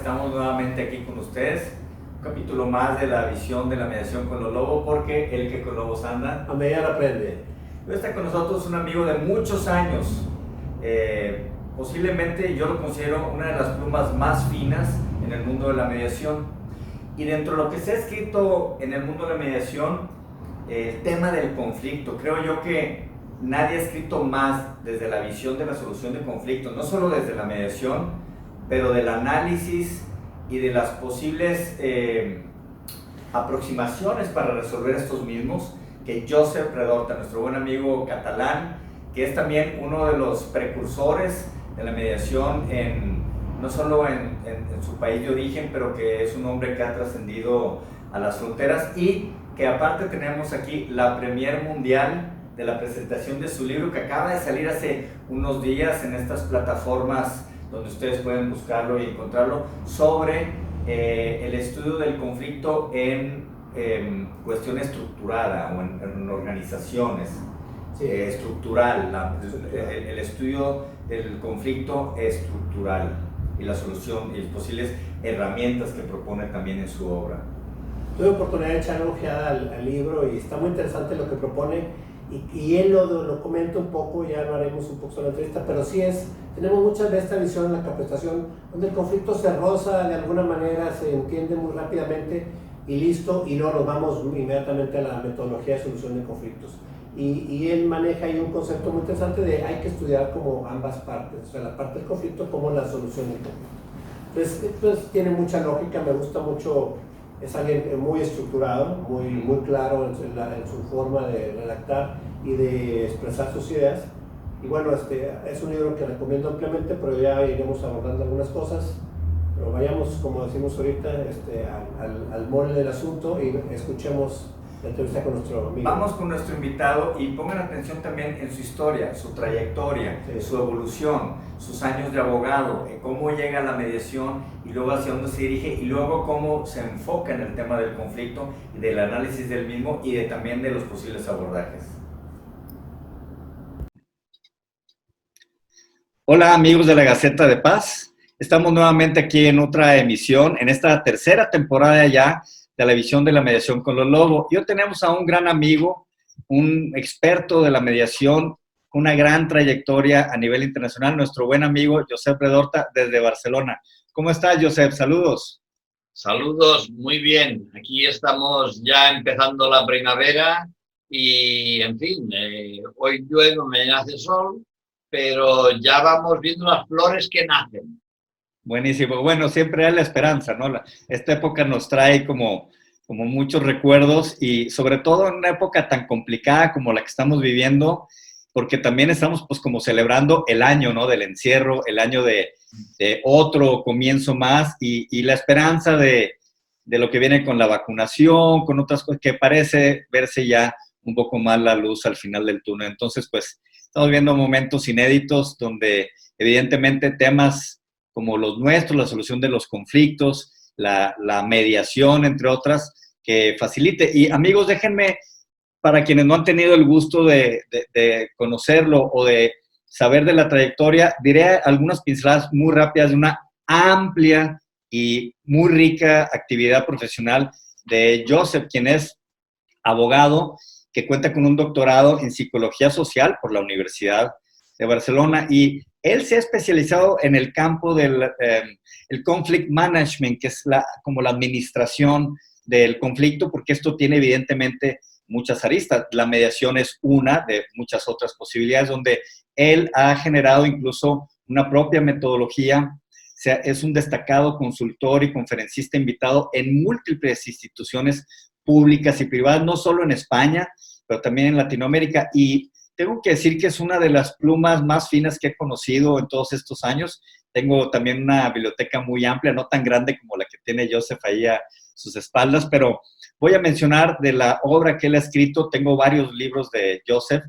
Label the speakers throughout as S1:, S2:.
S1: Estamos nuevamente aquí con ustedes. Un capítulo más de la visión de la mediación con los lobos, porque el que con lobos anda,
S2: a mediar aprende.
S1: Hoy está con nosotros un amigo de muchos años. Posiblemente yo lo considero una de las plumas más finas en el mundo de la mediación. Y dentro de lo que se ha escrito en el mundo de la mediación, el tema del conflicto, creo yo que nadie ha escrito más desde la visión de la solución de conflictos, no solo desde la mediación, pero del análisis y de las posibles aproximaciones para resolver estos mismos, que Josep Redorta, nuestro buen amigo catalán, que es también uno de los precursores de la mediación no solo en su país de origen, pero que es un hombre que ha trascendido a las fronteras, y que aparte tenemos aquí la premier mundial de la presentación de su libro, que acaba de salir hace unos días en estas plataformas donde ustedes pueden buscarlo y encontrarlo, sobre el estudio del conflicto en cuestión estructurada o en organizaciones. Sí. Estructural, el estudio del conflicto estructural y la solución y las posibles herramientas que propone también en su obra.
S2: Tuve oportunidad de echar una ojeada al libro y está muy interesante lo que propone, y él lo comenta un poco, ya lo haremos un poco sobre la entrevista, pero sí tenemos muchas de esta visión en la capacitación, donde el conflicto se roza de alguna manera, se entiende muy rápidamente y listo, y luego nos vamos inmediatamente a la metodología de solución de conflictos. Y él maneja ahí un concepto muy interesante de hay que estudiar como ambas partes, o sea, la parte del conflicto como la solución del conflicto. Entonces tiene mucha lógica, me gusta mucho. Es alguien muy estructurado, muy claro en su forma de redactar y de expresar sus ideas. Y bueno, es un libro que recomiendo ampliamente, pero ya iremos abordando algunas cosas. Pero vayamos, como decimos ahorita, al mole del asunto y escuchemos la entrevista con nuestro amigo.
S1: Vamos con nuestro invitado y pongan atención también en su historia, su trayectoria, sí, su evolución, sus años de abogado, cómo llega a la mediación y luego hacia dónde se dirige, y luego cómo se enfoca en el tema del conflicto y del análisis del mismo y también de los posibles abordajes. Hola amigos de la Gaceta de Paz, estamos nuevamente aquí en otra emisión, en esta tercera temporada ya de la visión de la mediación con los lobos. Y hoy tenemos a un gran amigo, un experto de la mediación, una gran trayectoria a nivel internacional, nuestro buen amigo Josep Redorta desde Barcelona. ¿Cómo estás, Josep? Saludos.
S3: Saludos, muy bien. Aquí estamos ya empezando la primavera y, en fin, hoy llueve, mañana hace sol, pero ya vamos viendo las flores que nacen.
S1: Buenísimo. Bueno, siempre hay la esperanza, ¿no? Esta época nos trae como muchos recuerdos, y sobre todo en una época tan complicada como la que estamos viviendo, porque también estamos pues como celebrando el año, ¿no? Del encierro, el año de otro comienzo más, y la esperanza de lo que viene con la vacunación, con otras cosas, que parece verse ya un poco más la luz al final del túnel. Entonces, pues, estamos viendo momentos inéditos donde evidentemente temas como los nuestros, la solución de los conflictos, la mediación, entre otras, que facilite. Y amigos, déjenme, para quienes no han tenido el gusto de conocerlo o de saber de la trayectoria, diré algunas pinceladas muy rápidas de una amplia y muy rica actividad profesional de Josep, quien es abogado, que cuenta con un doctorado en psicología social por la Universidad de Barcelona, y él se ha especializado en el campo del el conflict management, que es como la administración del conflicto, porque esto tiene evidentemente muchas aristas. La mediación es una de muchas otras posibilidades, donde él ha generado incluso una propia metodología. O sea, es un destacado consultor y conferencista invitado en múltiples instituciones públicas y privadas, no solo en España, pero también en Latinoamérica. Y tengo que decir que es una de las plumas más finas que he conocido en todos estos años. Tengo también una biblioteca muy amplia, no tan grande como la que tiene Josep ahí a sus espaldas, pero voy a mencionar de la obra que él ha escrito. Tengo varios libros de Josep,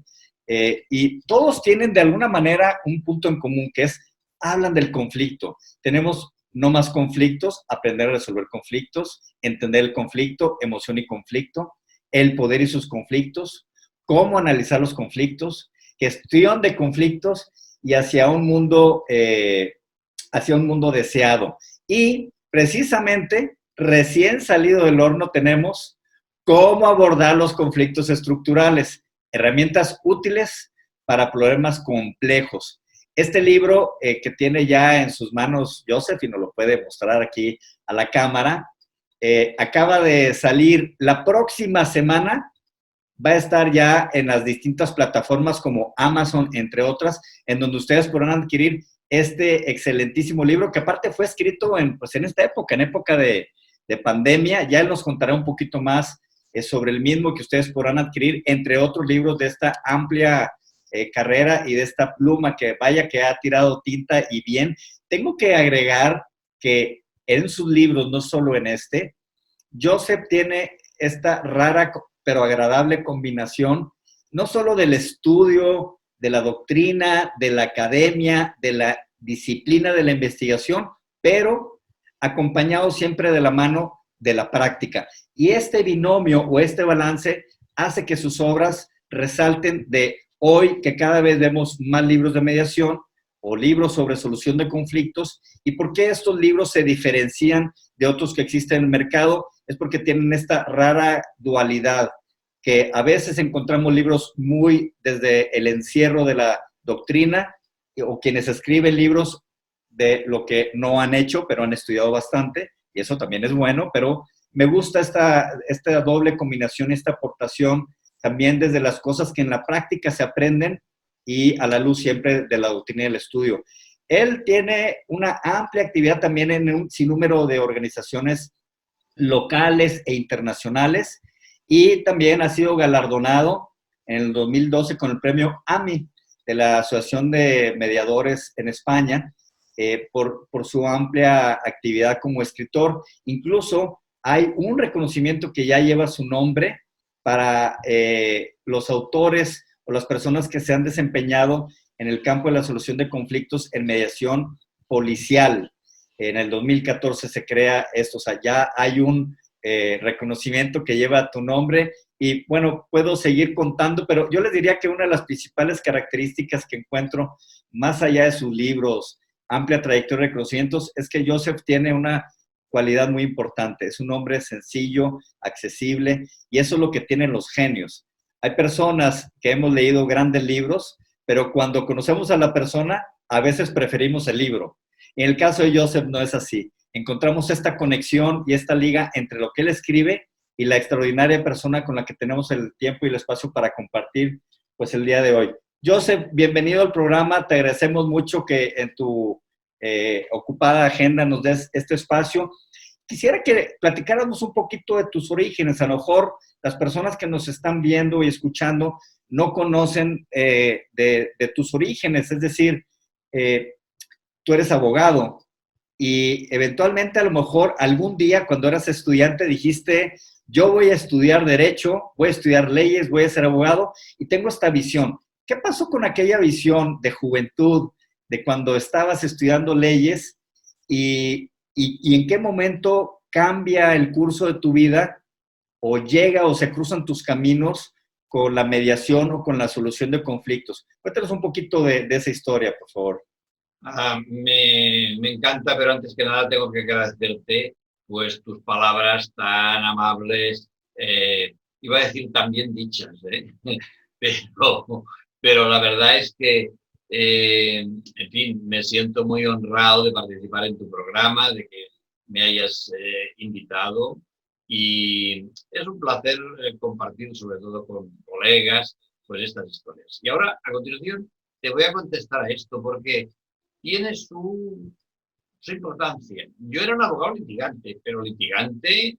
S1: y todos tienen de alguna manera un punto en común, que es, hablan del conflicto. Tenemos no más conflictos, aprender a resolver conflictos, entender el conflicto, emoción y conflicto, el poder y sus conflictos, cómo analizar los conflictos, gestión de conflictos y hacia un mundo deseado. Y precisamente, recién salido del horno tenemos cómo abordar los conflictos estructurales, herramientas útiles para problemas complejos. Este libro que tiene ya en sus manos Joseph, y nos lo puede mostrar aquí a la cámara, acaba de salir. La próxima semana va a estar ya en las distintas plataformas como Amazon, entre otras, en donde ustedes podrán adquirir este excelentísimo libro, que aparte fue escrito pues en esta época, en época de pandemia. Ya él nos contará un poquito más sobre el mismo, que ustedes podrán adquirir, entre otros libros de esta amplia carrera y de esta pluma que vaya que ha tirado tinta y bien. Tengo que agregar que en sus libros, no solo en este, Joseph tiene esta rara pero agradable combinación, no solo del estudio, de la doctrina, de la academia, de la disciplina de la investigación, pero acompañado siempre de la mano de la práctica. Y este binomio o este balance hace que sus obras resalten de hoy, que cada vez vemos más libros de mediación o libros sobre solución de conflictos. ¿Y por qué estos libros se diferencian de otros que existen en el mercado? Es porque tienen esta rara dualidad, que a veces encontramos libros muy desde el encierro de la doctrina, o quienes escriben libros de lo que no han hecho, pero han estudiado bastante, y eso también es bueno, pero me gusta esta doble combinación, esta aportación también desde las cosas que en la práctica se aprenden y a la luz siempre de la doctrina y el estudio. Él tiene una amplia actividad también en un sinnúmero de organizaciones locales e internacionales, y también ha sido galardonado en el 2012 con el premio AMI de la Asociación de Mediadores en España por su amplia actividad como escritor. Incluso hay un reconocimiento que ya lleva su nombre para los autores o las personas que se han desempeñado en el campo de la solución de conflictos en mediación policial. En el 2014 se crea esto, o sea, ya hay un reconocimiento que lleva tu nombre. Y bueno, puedo seguir contando, pero yo les diría que una de las principales características que encuentro, más allá de sus libros, amplia trayectoria de reconocimientos, es que Joseph tiene una cualidad muy importante. Es un hombre sencillo, accesible, y eso es lo que tienen los genios. Hay personas que hemos leído grandes libros, pero cuando conocemos a la persona, a veces preferimos el libro. En el caso de Joseph no es así. Encontramos esta conexión y esta liga entre lo que él escribe y la extraordinaria persona con la que tenemos el tiempo y el espacio para compartir pues el día de hoy. Joseph, bienvenido al programa. Te agradecemos mucho que en tu ocupada agenda nos des este espacio. Quisiera que platicáramos un poquito de tus orígenes. A lo mejor las personas que nos están viendo y escuchando no conocen de tus orígenes, es decir, tú eres abogado y eventualmente a lo mejor algún día cuando eras estudiante dijiste, yo voy a estudiar derecho, voy a estudiar leyes, voy a ser abogado y tengo esta visión. ¿Qué pasó con aquella visión de juventud, de cuando estabas estudiando leyes y en qué momento cambia el curso de tu vida o llega o se cruzan tus caminos con la mediación o con la solución de conflictos? Cuéntanos un poquito de esa historia, por favor.
S3: Me encanta, pero antes que nada tengo que agradecerte pues tus palabras tan amables, iba a decir tan bien dichas, pero la verdad es que, en fin, me siento muy honrado de participar en tu programa, de que me hayas invitado, y es un placer compartir, sobre todo con colegas, pues estas historias. Y ahora, a continuación, te voy a contestar a esto porque tiene su importancia. Yo era un abogado litigante, pero litigante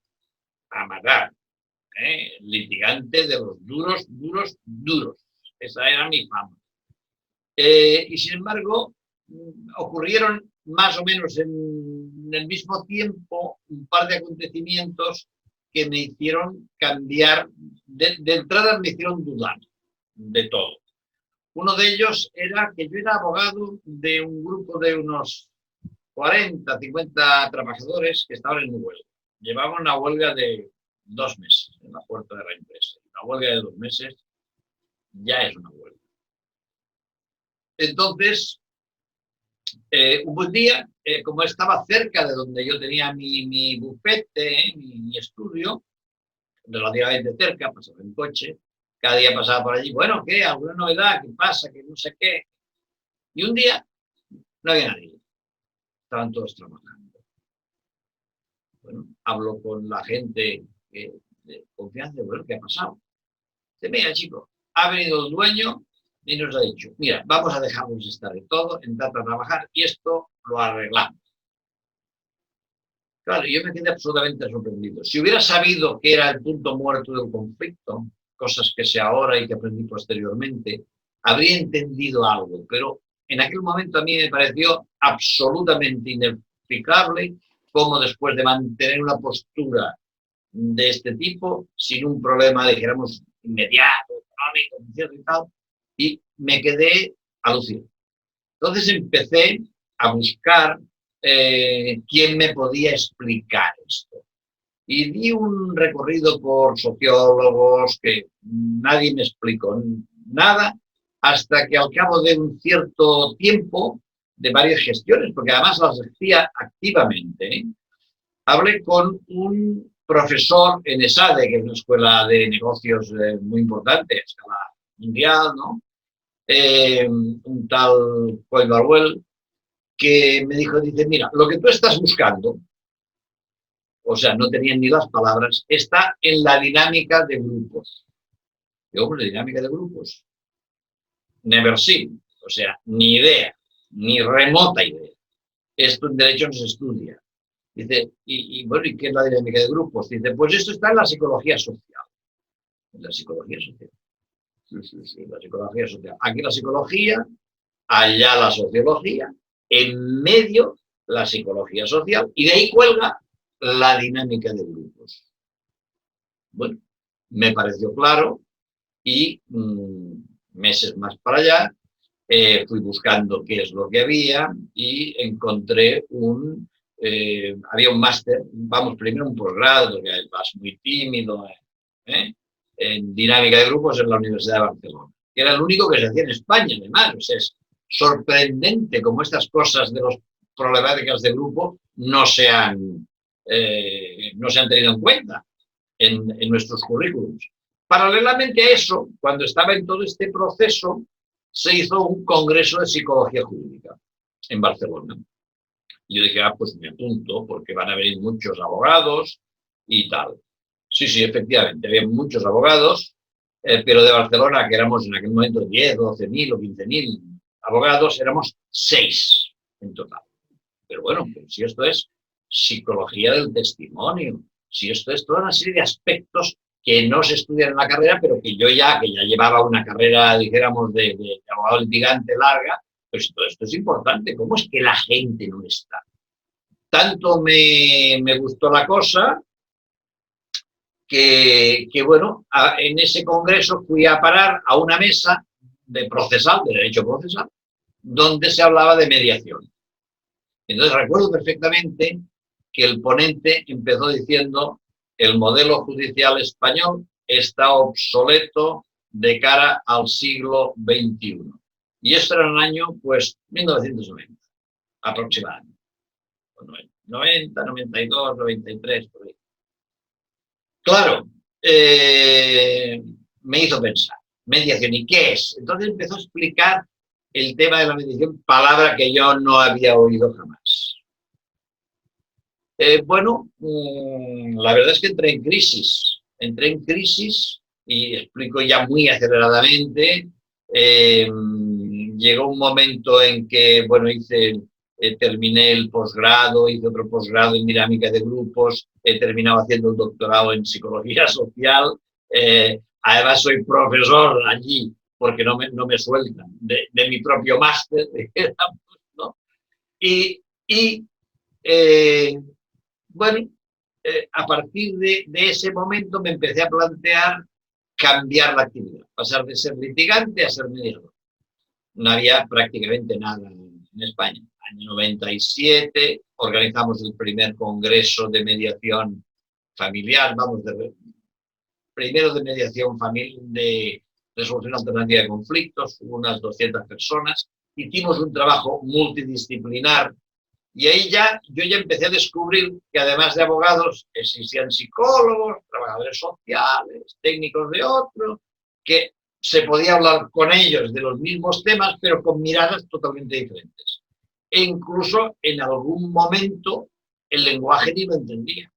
S3: a matar, litigante de los duros, duros, duros. Esa era mi fama. Y sin embargo, ocurrieron más o menos en el mismo tiempo un par de acontecimientos que me hicieron cambiar, de entrada me hicieron dudar de todo. Uno de ellos era que yo era abogado de un grupo de unos 40, 50 trabajadores que estaban en huelga. Llevaban una huelga de 2 meses en la puerta de la empresa. Una huelga de 2 meses ya es una huelga. Entonces, un buen día, como estaba cerca de donde yo tenía mi bufete, mi estudio, relativamente cerca, pasaba en coche, cada día pasaba por allí, bueno, ¿qué? ¿Alguna novedad? ¿Qué pasa? Que no sé qué. Y un día no había nadie, estaban todos trabajando. Bueno, hablo con la gente de confianza, bueno, ¿qué ha pasado? Dice, mira, chico, ha venido el dueño y nos ha dicho, mira, vamos a dejarnos estar de todo, entrar a trabajar y esto lo arreglamos. Claro, yo me quedé absolutamente sorprendido. Si hubiera sabido que era el punto muerto del conflicto, cosas que sé ahora y que aprendí posteriormente, habría entendido algo, pero en aquel momento a mí me pareció absolutamente inexplicable cómo después de mantener una postura de este tipo, sin un problema, dijéramos, inmediato, económico, y tal, y me quedé alucinado. Entonces empecé a buscar quién me podía explicar esto. Y di un recorrido por sociólogos que nadie me explicó nada, hasta que al cabo de un cierto tiempo, de varias gestiones, porque además las hacía activamente, hablé con un profesor en ESADE, que es una escuela de negocios muy importante, a escala mundial, ¿no? Un tal Coy Barwell, que me dijo, dice, mira, lo que tú estás buscando, o sea, no tenían ni las palabras, está en la dinámica de grupos. Digo, pues, dinámica de grupos. Never seen, o sea, ni idea, ni remota idea. Esto en derecho no se estudia. Dice, bueno, ¿y qué es la dinámica de grupos? Dice, pues esto está en la psicología social. En la psicología social. Sí, la psicología social. Aquí la psicología, allá la sociología, en medio la psicología social, y de ahí cuelga la dinámica de grupos. Bueno, me pareció claro y meses más para allá fui buscando qué es lo que había y encontré había un máster, vamos, primero un posgrado, porque vas muy tímido, en dinámica de grupos en la Universidad de Barcelona, que era el único que se hacía en España, además. O sea, es sorprendente cómo estas cosas de las problemáticas de grupo no se han tenido en cuenta en nuestros currículums. Paralelamente a eso, cuando estaba en todo este proceso, se hizo un congreso de psicología jurídica en Barcelona. Y yo dije, pues me apunto, porque van a venir muchos abogados y tal. Sí, efectivamente, había muchos abogados, pero de Barcelona, que éramos en aquel momento 10, 12.000 o 15.000 abogados, éramos 6 en total. Pero bueno, si esto es psicología del testimonio, si esto es toda una serie de aspectos que no se estudian en la carrera, pero que yo ya llevaba una carrera, dijéramos, de abogado litigante larga, pues todo esto es importante. ¿Cómo es que la gente no está? Tanto me gustó la cosa que bueno, en ese congreso fui a parar a una mesa de procesal, de derecho procesal, donde se hablaba de mediación. Entonces recuerdo perfectamente que el ponente empezó diciendo: el modelo judicial español está obsoleto de cara al siglo XXI. Y esto era en el año, pues, 1990, aproximadamente. 90, 92, 93, por ahí. Claro, me hizo pensar, mediación, ¿y qué es? Entonces empezó a explicar el tema de la mediación, palabra que yo no había oído jamás. Bueno, la verdad es que entré en crisis y explico ya muy aceleradamente. Llegó un momento en que, bueno, terminé el posgrado, hice otro posgrado en dinámica de grupos, he terminado haciendo un doctorado en psicología social, además soy profesor allí porque no me sueltan de mi propio máster, ¿no? Bueno, a partir de ese momento me empecé a plantear cambiar la actividad, pasar de ser litigante a ser mediador. No había prácticamente nada en España. Año 97 organizamos el primer congreso de mediación familiar, primero de mediación familiar, de resolución alternativa de conflictos, unas 200 personas, hicimos un trabajo multidisciplinar y ahí ya yo ya empecé a descubrir que además de abogados existían psicólogos, trabajadores sociales, técnicos de otros, que se podía hablar con ellos de los mismos temas, pero con miradas totalmente diferentes. E incluso en algún momento el lenguaje ni lo entendía.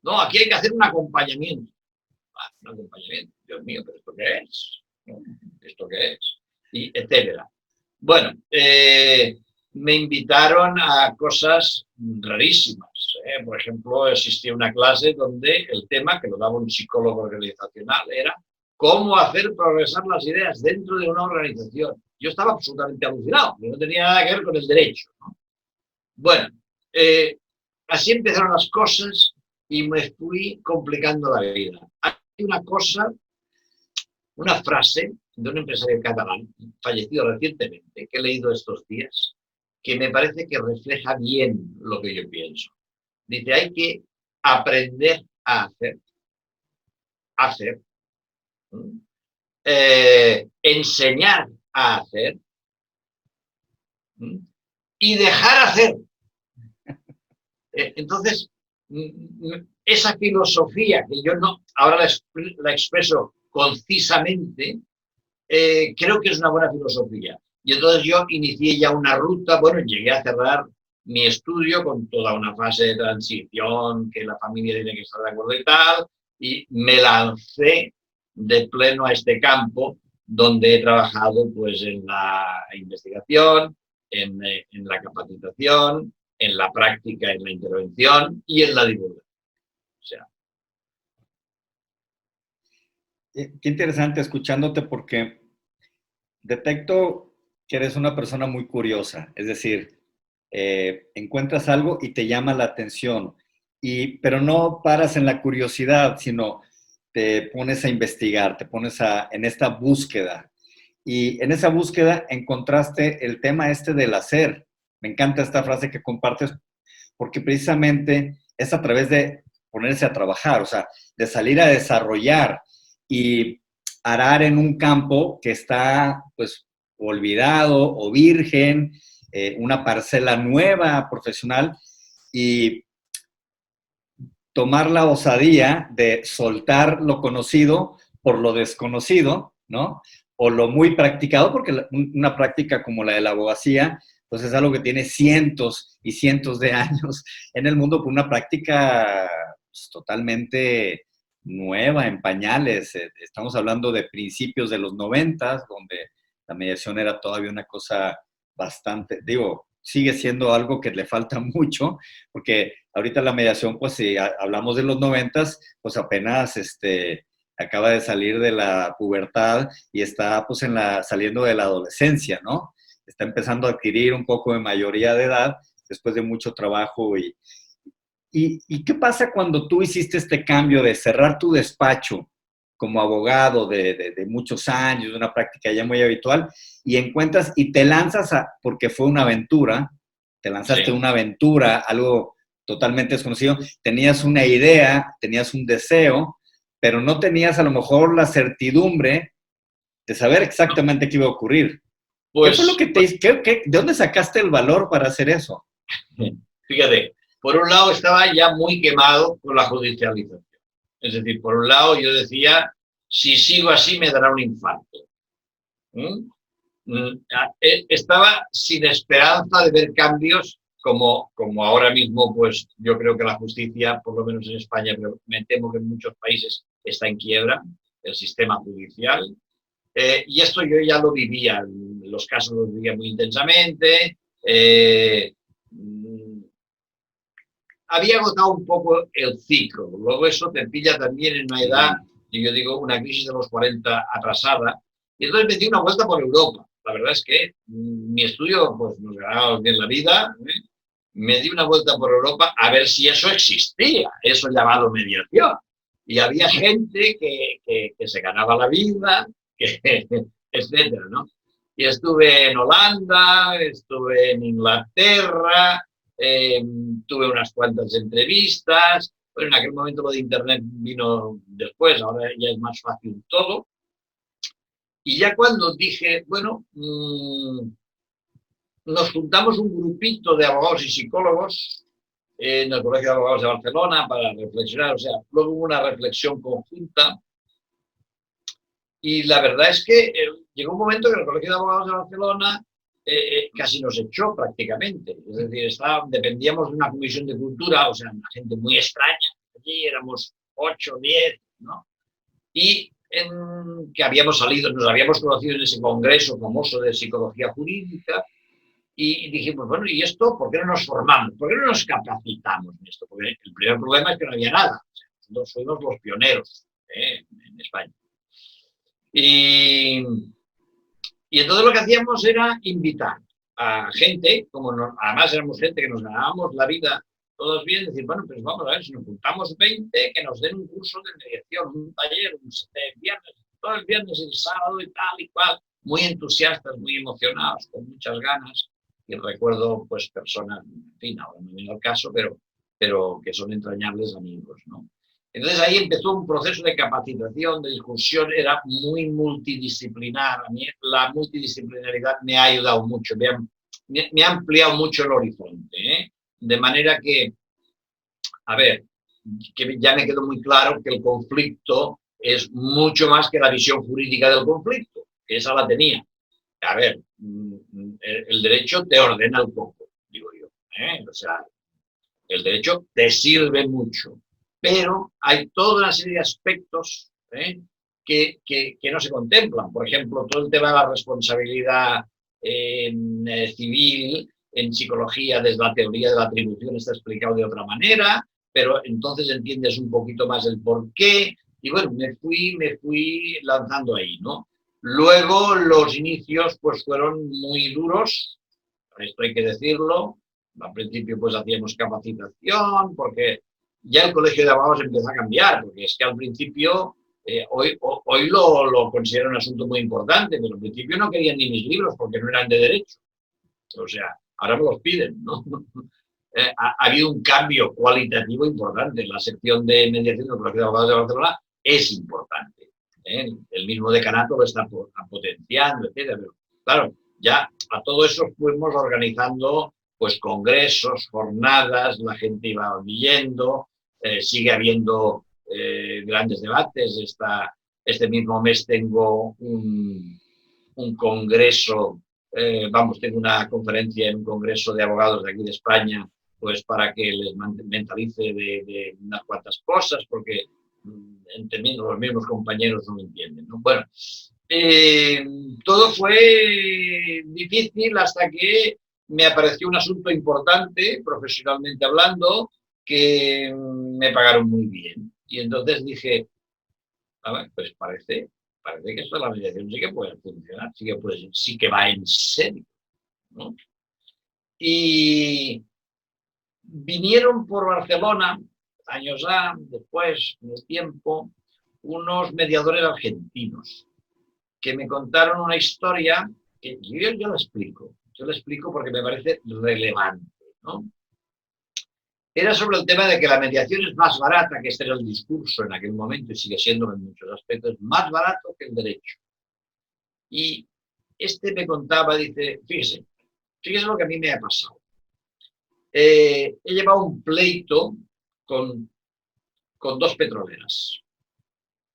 S3: No, aquí hay que hacer un acompañamiento. Ah, un acompañamiento, Dios mío, ¿pero esto qué es? ¿Esto qué es? Y etcétera. Bueno, me invitaron a cosas rarísimas. Por ejemplo, existía una clase donde el tema, que lo daba un psicólogo organizacional, era cómo hacer progresar las ideas dentro de una organización. Yo estaba absolutamente alucinado, no tenía nada que ver con el derecho, ¿no? Bueno, así empezaron las cosas y me fui complicando la vida. Hay una cosa, una frase de un empresario catalán, fallecido recientemente, que he leído estos días, que me parece que refleja bien lo que yo pienso. Dice, hay que aprender a hacer, enseñar a hacer y dejar hacer. Entonces, esa filosofía que yo no ahora la expreso concisamente, creo que es una buena filosofía. Y entonces yo inicié ya una ruta, bueno, llegué a cerrar mi estudio con toda una fase de transición, que la familia tiene que estar de acuerdo y tal, y me lancé de pleno a este campo donde he trabajado pues en la investigación, en la capacitación, en la práctica, en la intervención y en la divulgación. O sea.
S1: Qué interesante escuchándote porque detecto que eres una persona muy curiosa, es decir, encuentras algo y te llama la atención, pero no paras en la curiosidad, sino te pones a investigar, te pones en esta búsqueda. Y en esa búsqueda encontraste el tema este del hacer. Me encanta esta frase que compartes porque precisamente es a través de ponerse a trabajar, o sea, de salir a desarrollar y arar en un campo que está, pues, olvidado o virgen, una parcela nueva, profesional, y tomar la osadía de soltar lo conocido por lo desconocido, ¿no? O lo muy practicado, porque una práctica como la de la abogacía, pues es algo que tiene cientos y cientos de años en el mundo, por una práctica pues, totalmente nueva, en pañales. Estamos hablando de principios de los 90, donde la mediación era todavía una cosa bastante, digo, sigue siendo algo que le falta mucho, porque ahorita la mediación, pues si hablamos de los 90, pues apenas acaba de salir de la pubertad y está pues saliendo de la adolescencia, ¿no? Está empezando a adquirir un poco de mayoría de edad después de mucho trabajo. ¿Y qué pasa cuando tú hiciste este cambio de cerrar tu despacho como abogado de muchos años, de una práctica ya muy habitual, y encuentras y te lanzas porque fue una aventura, te lanzaste
S3: Sí.
S1: una aventura, algo totalmente desconocido, tenías una idea, tenías un deseo, pero no tenías a lo mejor la certidumbre de saber exactamente qué iba a ocurrir.
S3: Pues,
S1: ¿Qué fue lo que de dónde sacaste el valor para hacer eso?
S3: fíjate, por un lado estaba ya muy quemado con la judicialización. Es decir, por un lado yo decía, si sigo así me dará un infarto. Estaba sin esperanza de ver cambios como ahora mismo, pues yo creo que la justicia, por lo menos en España, pero me temo que en muchos países está en quiebra, el sistema judicial. Y esto yo ya lo vivía, los casos los vivía muy intensamente. Había agotado un poco el ciclo. Luego eso te pilla también en una edad, y yo digo, una crisis de los 40 atrasada. Y entonces me di una vuelta por Europa. La verdad es que mi estudio, pues nos ganábamos bien la vida. Me di una vuelta por Europa a ver si eso existía, eso llamado mediación. Y había gente que se ganaba la vida, etcétera, ¿no? Y estuve en Holanda, estuve en Inglaterra, tuve unas cuantas entrevistas, pero en aquel momento lo de Internet vino después, ahora ya es más fácil todo. Y ya cuando dije, bueno, nos juntamos un grupito de abogados y psicólogos en el Colegio de Abogados de Barcelona para reflexionar, o sea, luego hubo una reflexión conjunta y la verdad es que llegó un momento que el Colegio de Abogados de Barcelona casi nos echó prácticamente, es decir, dependíamos de una comisión de cultura, o sea, una gente muy extraña, allí éramos 8, 10, ¿no? Y que habíamos salido, nos habíamos conocido en ese congreso famoso de psicología jurídica y dijimos, bueno, ¿y esto por qué no nos formamos? ¿Por qué no nos capacitamos en esto? Porque el primer problema es que no había nada. O sea, nosotros fuimos los pioneros en España. Y entonces lo que hacíamos era invitar a gente, además éramos gente que nos ganábamos la vida todos bien, decir, bueno, pues vamos a ver, si nos juntamos 20, que nos den un curso de mediación, un taller, viernes, todo el viernes y el sábado y tal y cual, muy entusiastas, muy emocionados, con muchas ganas. Y recuerdo, pues, personas, en fin, ahora no viene al caso, pero que son entrañables amigos, ¿no? Entonces ahí empezó un proceso de capacitación, de discusión, era muy multidisciplinar. A mí la multidisciplinaridad me ha ayudado mucho, me ha ampliado mucho el horizonte, ¿eh? De manera que, a ver, que ya me quedó muy claro que el conflicto es mucho más que la visión jurídica del conflicto, que esa la tenía. A ver, el derecho te ordena un poco, digo yo, ¿eh? O sea, el derecho te sirve mucho, pero hay toda una serie de aspectos que no se contemplan. Por ejemplo, todo el tema de la responsabilidad civil en psicología, desde la teoría de la atribución, está explicado de otra manera, pero entonces entiendes un poquito más el porqué. Y bueno, me fui lanzando ahí, ¿no? Luego los inicios pues fueron muy duros, esto hay que decirlo. Al principio pues hacíamos capacitación, porque ya el colegio de abogados empezó a cambiar, porque es que al principio, hoy lo considero un asunto muy importante, pero al principio no querían ni mis libros porque no eran de derecho. O sea, ahora me los piden, ¿no? Ha habido un cambio cualitativo importante. La sección de mediación del Colegio de Abogados de Barcelona es importante. El mismo decanato lo está potenciando, etc. Pero, claro, ya a todo eso fuimos organizando pues congresos, jornadas, la gente iba viniendo, sigue habiendo grandes debates. Este mismo mes tengo un congreso, tengo una conferencia en un congreso de abogados de aquí de España, pues para que les mentalice de unas cuantas cosas, porque entendiendo los mismos compañeros no lo entienden, ¿no? Bueno, todo fue difícil hasta que me apareció un asunto importante, profesionalmente hablando, que me pagaron muy bien. Y entonces dije, a ver, pues parece que esto de la mediación sí que puede funcionar, sí que va en serio, ¿no? Y vinieron por Barcelona, años después, en el tiempo, unos mediadores argentinos que me contaron una historia que yo la explico. Yo la explico porque me parece relevante, ¿no? Era sobre el tema de que la mediación es más barata, que este era el discurso en aquel momento y sigue siendo en muchos aspectos, más barato que el derecho. Y este me contaba, dice, fíjese lo que a mí me ha pasado. He llevado un pleito con 2 petroleras.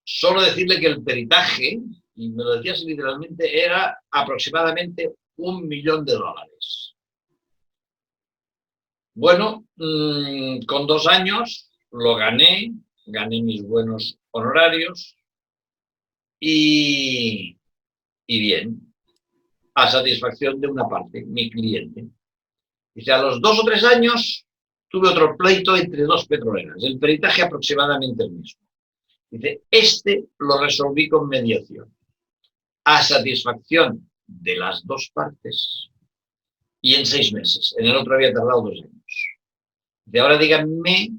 S3: Solo decirle que el peritaje, y me lo decía así literalmente, era aproximadamente $1 millón. Bueno, con 2 años lo gané mis buenos honorarios y bien, a satisfacción de una parte, mi cliente. Dice, a los 2 o 3 años tuve otro pleito entre 2 petroleras, el peritaje aproximadamente el mismo. Dice, lo resolví con mediación, a satisfacción de las 2 partes y en 6 meses. En el otro había tardado 2 años. De ahora díganme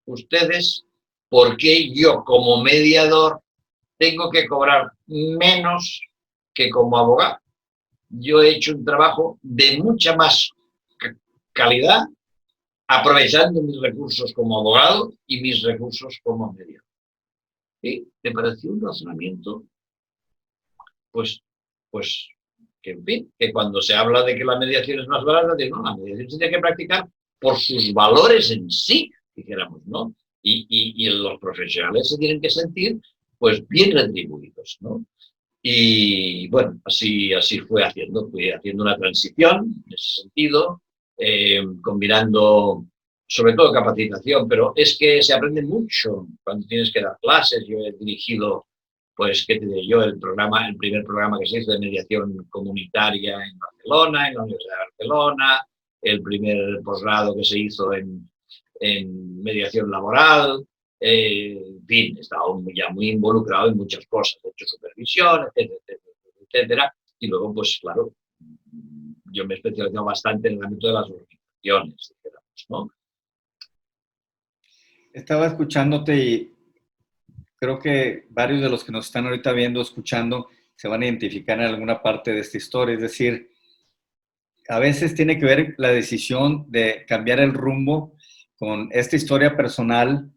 S3: ustedes por qué yo como mediador tengo que cobrar menos que como abogado. Yo he hecho un trabajo de mucha más calidad, aprovechando mis recursos como abogado y mis recursos como mediador. Y me pareció un razonamiento, pues Que, en fin, que cuando se habla de que la mediación es más barata, digo, no, la mediación se tiene que practicar por sus valores en sí, dijéramos, ¿no? Y los profesionales se tienen que sentir, pues, bien retribuidos, ¿no? Y bueno, así fui haciendo una transición en ese sentido, combinando sobre todo capacitación, pero es que se aprende mucho cuando tienes que dar clases. Yo he dirigido, pues, ¿qué te diré yo? El primer programa que se hizo de mediación comunitaria en Barcelona, en la Universidad de Barcelona, el primer posgrado que se hizo en mediación laboral. En fin, he estado ya muy involucrado en muchas cosas, he hecho supervisión, etcétera, etcétera, etcétera. Y luego, pues claro, yo me he especializado bastante en el ámbito de las organizaciones, digamos, ¿no?
S1: Estaba escuchándote y creo que varios de los que nos están ahorita viendo, escuchando, se van a identificar en alguna parte de esta historia. Es decir, a veces tiene que ver la decisión de cambiar el rumbo con esta historia personal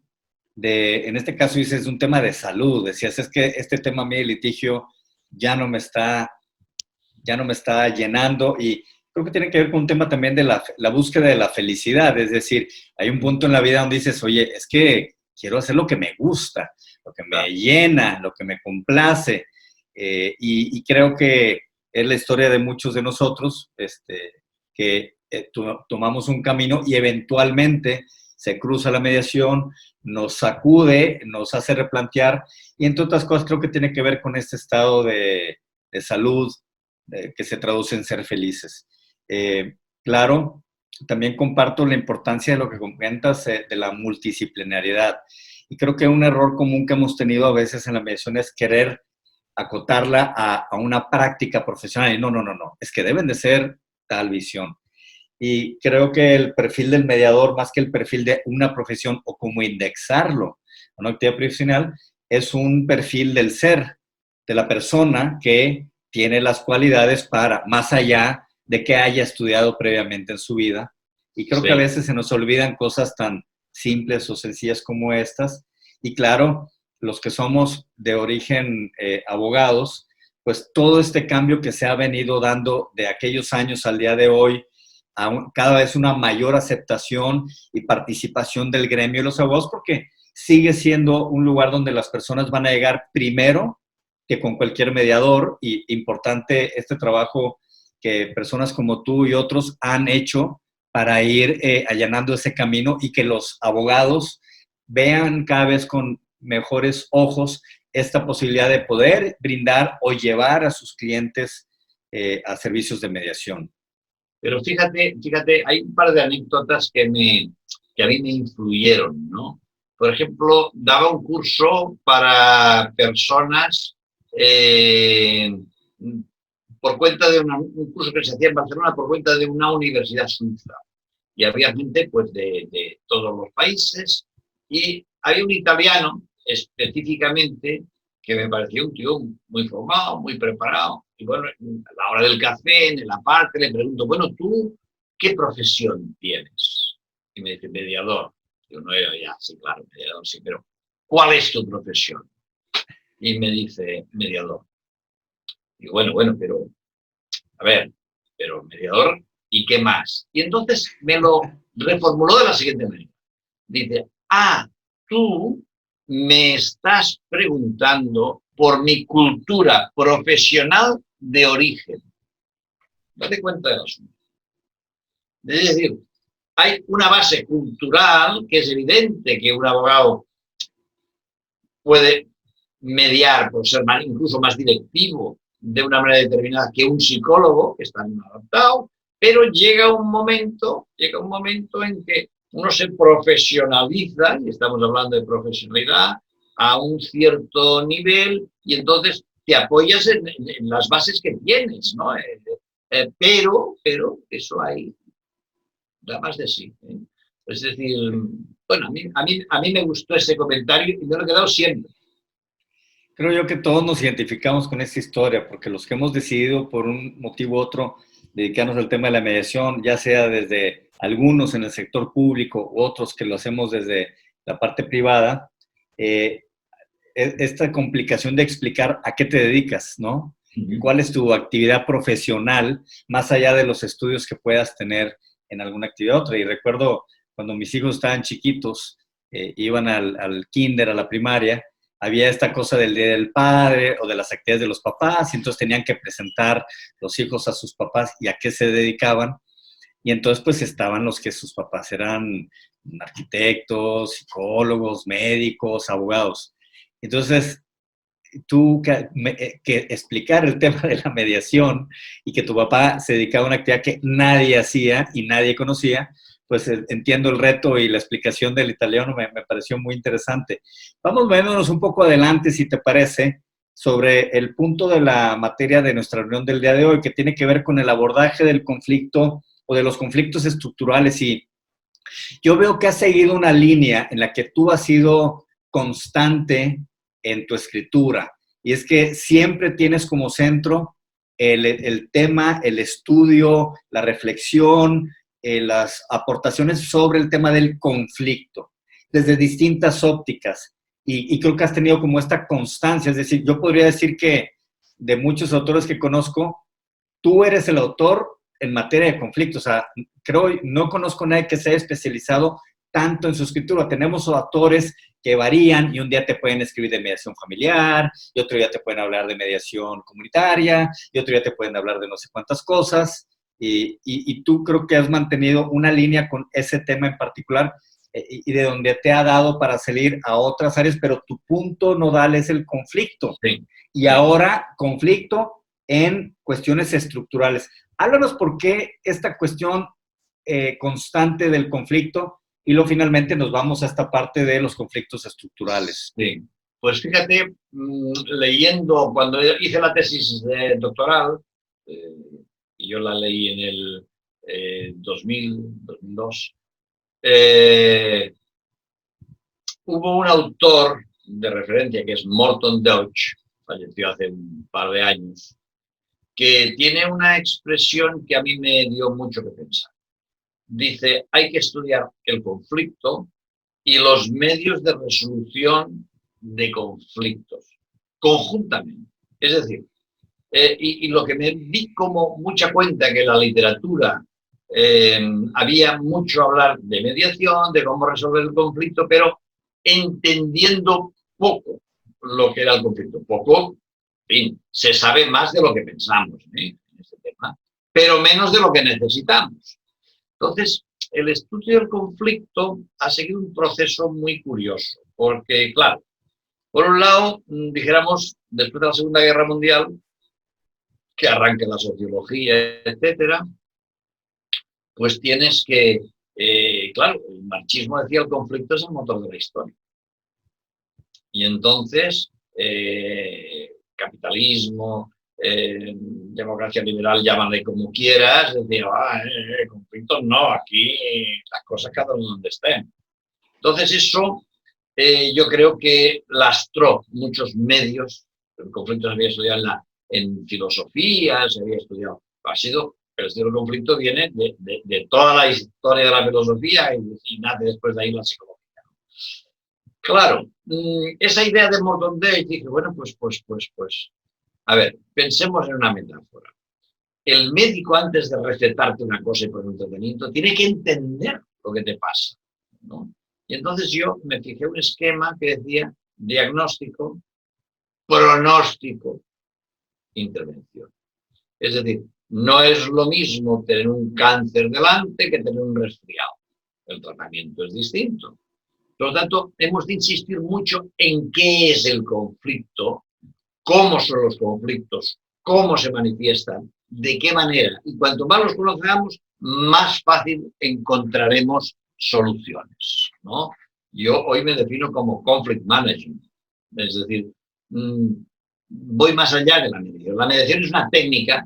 S1: de, en este caso dices, un tema de salud. Decías, es que este tema a mí de litigio ya no me está llenando, y creo que tiene que ver con un tema también de la búsqueda de la felicidad. Es decir, hay un punto en la vida donde dices, oye, es que quiero hacer lo que me gusta, lo que me llena, lo que me complace, y creo que es la historia de muchos de nosotros, que tomamos un camino y eventualmente se cruza la mediación, nos sacude, nos hace replantear, y entre otras cosas creo que tiene que ver con este estado de salud, que se traduce en ser felices. Claro, también comparto la importancia de lo que comentas, de la multidisciplinariedad. Y creo que un error común que hemos tenido a veces en la mediación es querer acotarla a una práctica profesional. Y no, no, no, no. Es que deben de ser tal visión. Y creo que el perfil del mediador, más que el perfil de una profesión o como indexarlo a una actividad profesional, es un perfil del ser, de la persona que tiene las cualidades para, más allá de que haya estudiado previamente en su vida. Y creo que a veces se nos olvidan cosas tan simples o sencillas como estas. Y claro, los que somos de origen abogados, pues todo este cambio que se ha venido dando de aquellos años al día de hoy, a cada vez una mayor aceptación y participación del gremio de los abogados, porque sigue siendo un lugar donde las personas van a llegar primero que con cualquier mediador. Y importante este trabajo que personas como tú y otros han hecho para ir allanando ese camino, y que los abogados vean cada vez con mejores ojos esta posibilidad de poder brindar o llevar a sus clientes a servicios de mediación.
S3: Pero fíjate, hay un par de anécdotas que a mí me influyeron, ¿no? Por ejemplo, daba un curso para personas por cuenta de un curso que se hacía en Barcelona por cuenta de una universidad suiza. Y había gente, pues, de todos los países, y había un italiano específicamente que me pareció un tío muy formado, muy preparado. Y bueno, a la hora del café, en la parte, le pregunto, bueno, ¿tú qué profesión tienes? Y me dice, mediador. Digo, no, ya, sí, claro, mediador, sí, pero ¿cuál es tu profesión? Y me dice, mediador. Digo, bueno, pero, a ver, pero mediador, ¿y qué más? Y entonces me lo reformuló de la siguiente manera. Dice, tú me estás preguntando por mi cultura profesional de origen. Date cuenta del asunto. Es decir, hay una base cultural que es evidente que un abogado puede mediar por ser incluso más directivo de una manera determinada que un psicólogo, que está adaptado, pero llega un momento en que uno se profesionaliza, y estamos hablando de profesionalidad, a un cierto nivel, y entonces te apoyas en las bases que tienes, ¿no? Pero eso ahí da más de sí, ¿eh? Es decir, bueno, a mí me gustó ese comentario y me lo he quedado siempre.
S1: Creo yo que todos nos identificamos con esta historia, porque los que hemos decidido por un motivo u otro dedicarnos al tema de la mediación, ya sea desde algunos en el sector público u otros que lo hacemos desde la parte privada, esta complicación de explicar a qué te dedicas, ¿no? ¿Cuál es tu actividad profesional más allá de los estudios que puedas tener en alguna actividad u otra? Y recuerdo cuando mis hijos estaban chiquitos, iban al kinder, a la primaria, había esta cosa del Día del Padre o de las actividades de los papás, y entonces tenían que presentar los hijos a sus papás y a qué se dedicaban. Y entonces pues estaban los que sus papás eran arquitectos, psicólogos, médicos, abogados. Entonces, tú que explicar el tema de la mediación y que tu papá se dedicaba a una actividad que nadie hacía y nadie conocía, pues entiendo el reto y la explicación del italiano me pareció muy interesante. Vamos viéndonos un poco adelante, si te parece, sobre el punto de la materia de nuestra reunión del día de hoy, que tiene que ver con el abordaje del conflicto o de los conflictos estructurales. Y yo veo que has seguido una línea en la que tú has sido constante en tu escritura, y es que siempre tienes como centro el tema, el estudio, la reflexión, las aportaciones sobre el tema del conflicto, desde distintas ópticas, y creo que has tenido como esta constancia. Es decir, yo podría decir que de muchos autores que conozco, tú eres el autor en materia de conflicto. O sea, no conozco a nadie que se haya especializado tanto en su escritura. Tenemos autores que varían y un día te pueden escribir de mediación familiar y otro día te pueden hablar de mediación comunitaria y otro día te pueden hablar de no sé cuántas cosas, y tú creo que has mantenido una línea con ese tema en particular, y de donde te ha dado para salir a otras áreas, pero tu punto nodal es el conflicto.
S3: Sí.
S1: Y ahora conflicto en cuestiones estructurales. Háblanos por qué esta cuestión constante del conflicto, y luego finalmente nos vamos a esta parte de los conflictos estructurales.
S3: Sí. Pues fíjate, leyendo, cuando hice la tesis doctoral, y yo la leí en el 2002, hubo un autor de referencia que es Morton Deutsch, falleció hace un par de años, que tiene una expresión que a mí me dio mucho que pensar. Dice, hay que estudiar el conflicto y los medios de resolución de conflictos conjuntamente. Es decir, y lo que me di como mucha cuenta que en la literatura había mucho hablar de mediación, de cómo resolver el conflicto, pero entendiendo poco lo que era el conflicto. Poco, en fin, se sabe más de lo que pensamos en este tema, pero menos de lo que necesitamos. Entonces, el estudio del conflicto ha seguido un proceso muy curioso, porque, claro, por un lado, dijéramos, después de la Segunda Guerra Mundial, que arranca la sociología, etcétera, pues tienes que, claro, el marxismo decía el conflicto es el motor de la historia. Y entonces, capitalismo, democracia liberal, llámale como quieras, decía, conflictos no, aquí las cosas cada uno donde estén. Entonces eso yo creo que lastró muchos medios. El conflicto se había estudiado en filosofía, se había estudiado, el estudio del conflicto viene de toda la historia de la filosofía y nace después de ahí la psicología. Claro, esa idea de Morton Deutsch, dije, bueno, pues, a ver, pensemos en una metáfora. El médico, antes de recetarte una cosa y por un tratamiento, tiene que entender lo que te pasa, ¿no? Y entonces yo me fijé un esquema que decía diagnóstico, pronóstico, intervención. Es decir, no es lo mismo tener un cáncer delante que tener un resfriado. El tratamiento es distinto. Por lo tanto, hemos de insistir mucho en qué es el conflicto, cómo son los conflictos, cómo se manifiestan, de qué manera. Y cuanto más los conozcamos, más fácil encontraremos soluciones, ¿no? Yo hoy me defino como conflict management. Es decir, voy más allá de la mediación. La mediación es una técnica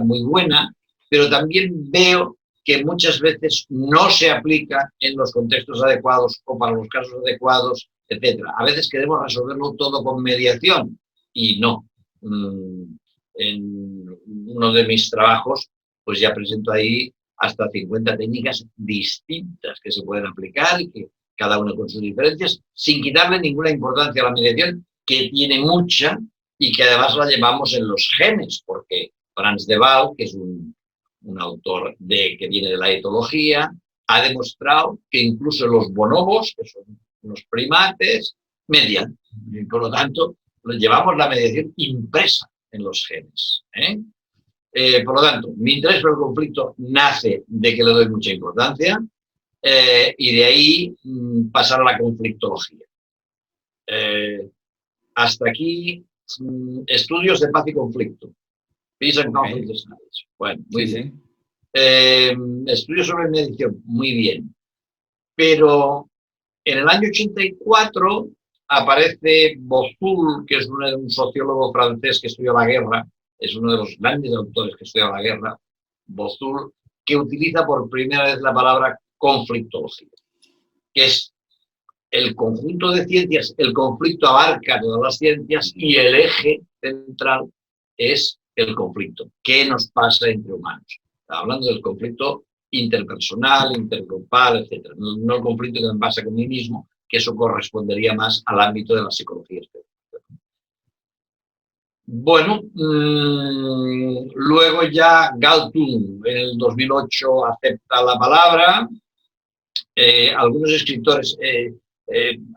S3: muy buena, pero también veo que muchas veces no se aplica en los contextos adecuados o para los casos adecuados, etc. A veces queremos resolverlo todo con mediación y no. En uno de mis trabajos, pues ya presento ahí hasta 50 técnicas distintas que se pueden aplicar y que cada una con sus diferencias, sin quitarle ninguna importancia a la mediación, que tiene mucha y que además la llevamos en los genes, porque Frans de Waal, que es un autor que viene de la etología, ha demostrado que incluso los bonobos, que son unos primates, median. Y por lo tanto, llevamos la mediación impresa en los genes. Por lo tanto, mi interés por el conflicto nace de que le doy mucha importancia y de ahí pasar a la conflictología. Hasta aquí, estudios de paz y conflicto. Peace and Conflict Studies. Bueno, muy bien. Estudios sobre mediación, muy bien. Pero en el año 84 aparece Bozoul, que es un sociólogo francés que estudió la guerra, es uno de los grandes autores que estudia la guerra, Bozoul, que utiliza por primera vez la palabra conflictología, que es el conjunto de ciencias. El conflicto abarca todas las ciencias y el eje central es el conflicto. ¿Qué nos pasa entre humanos? Está hablando del conflicto interpersonal, intergrupal, etc. No el conflicto que me pasa con mí mismo, que eso correspondería más al ámbito de la psicología específica. Bueno, luego ya Galtung en el 2008 acepta la palabra. Algunos escritores,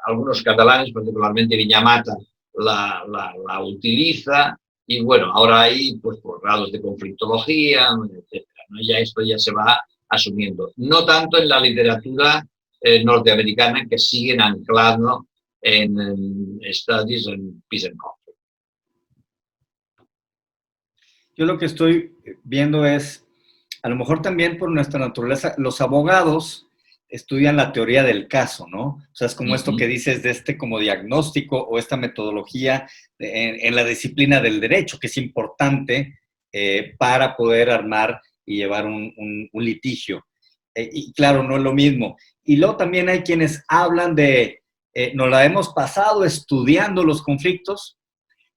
S3: algunos catalanes, particularmente Viñamata, la utiliza. Y bueno, ahora hay pues grados de conflictología, etcétera, ¿no? Ya esto ya se va asumiendo. No tanto en la literatura norteamericana, que siguen anclando en Studies en Peace and Conflict.
S1: Yo lo que estoy viendo es, a lo mejor también por nuestra naturaleza, los abogados estudian la teoría del caso, ¿no? O sea, es como esto que dices de este como diagnóstico o esta metodología en la disciplina del derecho, que es importante para poder armar y llevar un litigio. Y claro, no es lo mismo. Y luego también hay quienes hablan de, nos la hemos pasado estudiando los conflictos,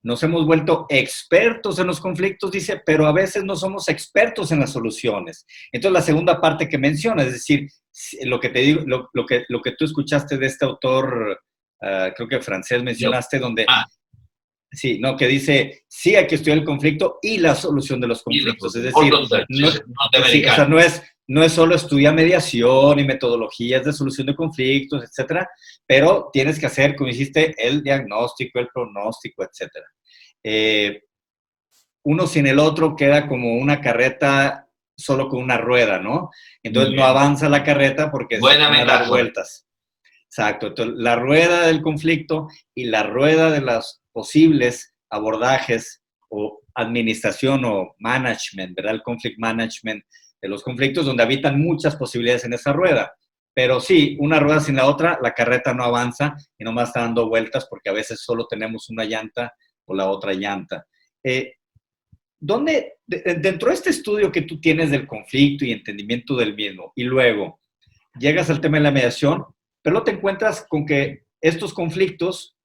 S1: nos hemos vuelto expertos en los conflictos, dice, pero a veces no somos expertos en las soluciones. Entonces, la segunda parte que menciona, es decir, lo que te digo, lo que tú escuchaste de este autor, creo que francés mencionaste, donde, sí, no, que dice, sí hay que estudiar el conflicto y la solución de los conflictos. Es decir, no es solo estudiar mediación y metodologías de solución de conflictos, etcétera, pero tienes que hacer, como dijiste, el diagnóstico, el pronóstico, etcétera. Uno sin el otro queda como una carreta solo con una rueda, ¿no? Entonces no avanza la carreta porque se van a dar vueltas. Exacto. Entonces, la rueda del conflicto y la rueda de los posibles abordajes o administración o management, ¿verdad? El conflict management de los conflictos, donde habitan muchas posibilidades en esa rueda. Pero sí, una rueda sin la otra, la carreta no avanza y nomás está dando vueltas porque a veces solo tenemos una llanta o la otra llanta. ¿Dónde, dentro de este estudio que tú tienes del conflicto y entendimiento del mismo, y luego llegas al tema de la mediación, pero te encuentras con que estos conflictos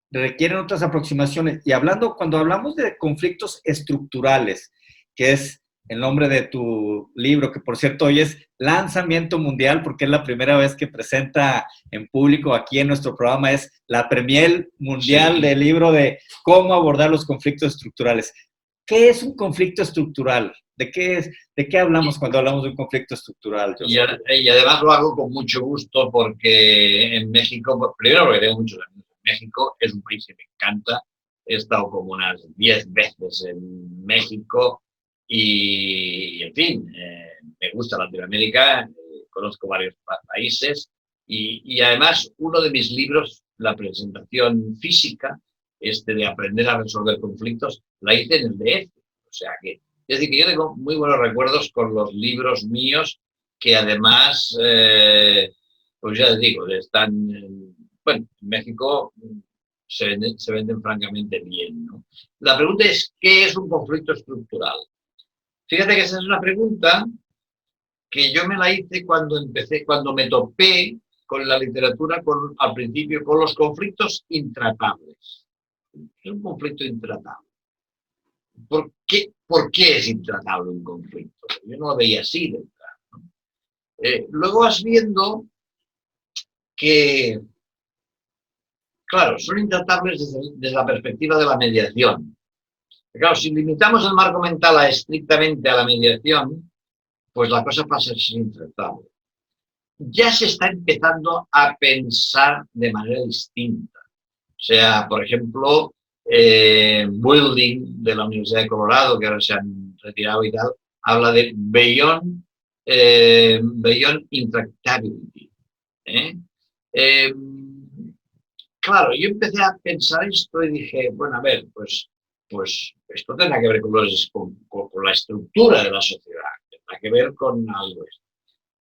S1: requieren otras aproximaciones? Y cuando hablamos de conflictos estructurales, que es el nombre de tu libro, que por cierto hoy es Lanzamiento Mundial, porque es la primera vez que presenta en público aquí en nuestro programa, es la premier mundial del libro de cómo abordar los conflictos estructurales. ¿Qué es un conflicto estructural? ¿De qué hablamos cuando hablamos de un conflicto estructural?
S3: Y además lo hago con mucho gusto porque en México, pues, primero porque tengo muchos amigos en México, es un país que me encanta. He estado como unas 10 veces en México y en fin, me gusta Latinoamérica, conozco varios países y además uno de mis libros, la presentación física, de aprender a resolver conflictos, la hice en el DF. O sea que, es decir, que yo tengo muy buenos recuerdos con los libros míos, que además, pues ya les digo, están, bueno, en México se venden francamente bien, ¿no? La pregunta es, ¿qué es un conflicto estructural? Fíjate que esa es una pregunta que yo me la hice cuando me topé con la literatura, al principio, con los conflictos intratables. Es un conflicto intratable. ¿Por qué es intratable un conflicto? Yo no lo veía así de entrada, ¿no? Luego vas viendo que claro, son intratables desde la perspectiva de la mediación. Claro, si limitamos el marco mental estrictamente a la mediación, pues la cosa pasa a ser intratable. Ya se está empezando a pensar de manera distinta. O sea, por ejemplo, Wilding de la Universidad de Colorado, que ahora se han retirado y tal, habla de beyond intractability. Claro, yo empecé a pensar esto y dije, bueno, a ver, pues esto tendrá que ver con la estructura de la sociedad, tendrá que ver con algo esto.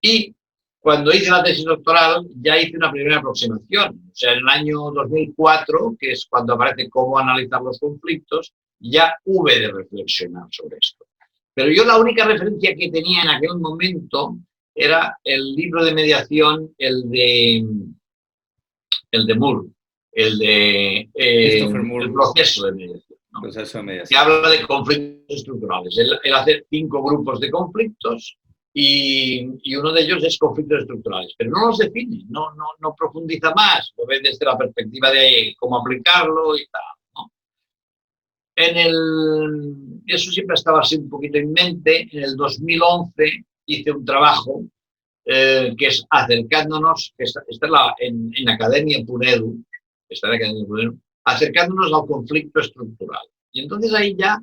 S3: Y cuando hice la tesis doctoral ya hice una primera aproximación. O sea, en el año 2004, que es cuando aparece cómo analizar los conflictos, ya hube de reflexionar sobre esto. Pero yo la única referencia que tenía en aquel momento era el libro de mediación, el de Moore,
S1: Christopher Moore.
S3: el proceso de mediación, ¿no?
S1: Proceso de mediación.
S3: Que habla de conflictos estructurales. Él hace 5 grupos de conflictos y uno de ellos es conflictos estructurales, pero no los define, no profundiza más, lo ve desde la perspectiva de cómo aplicarlo y tal, ¿no? Eso siempre estaba así un poquito en mente. En el 2011 hice un trabajo que es acercándonos, está en Academia Punedu, acercándonos al conflicto estructural. Y entonces ahí ya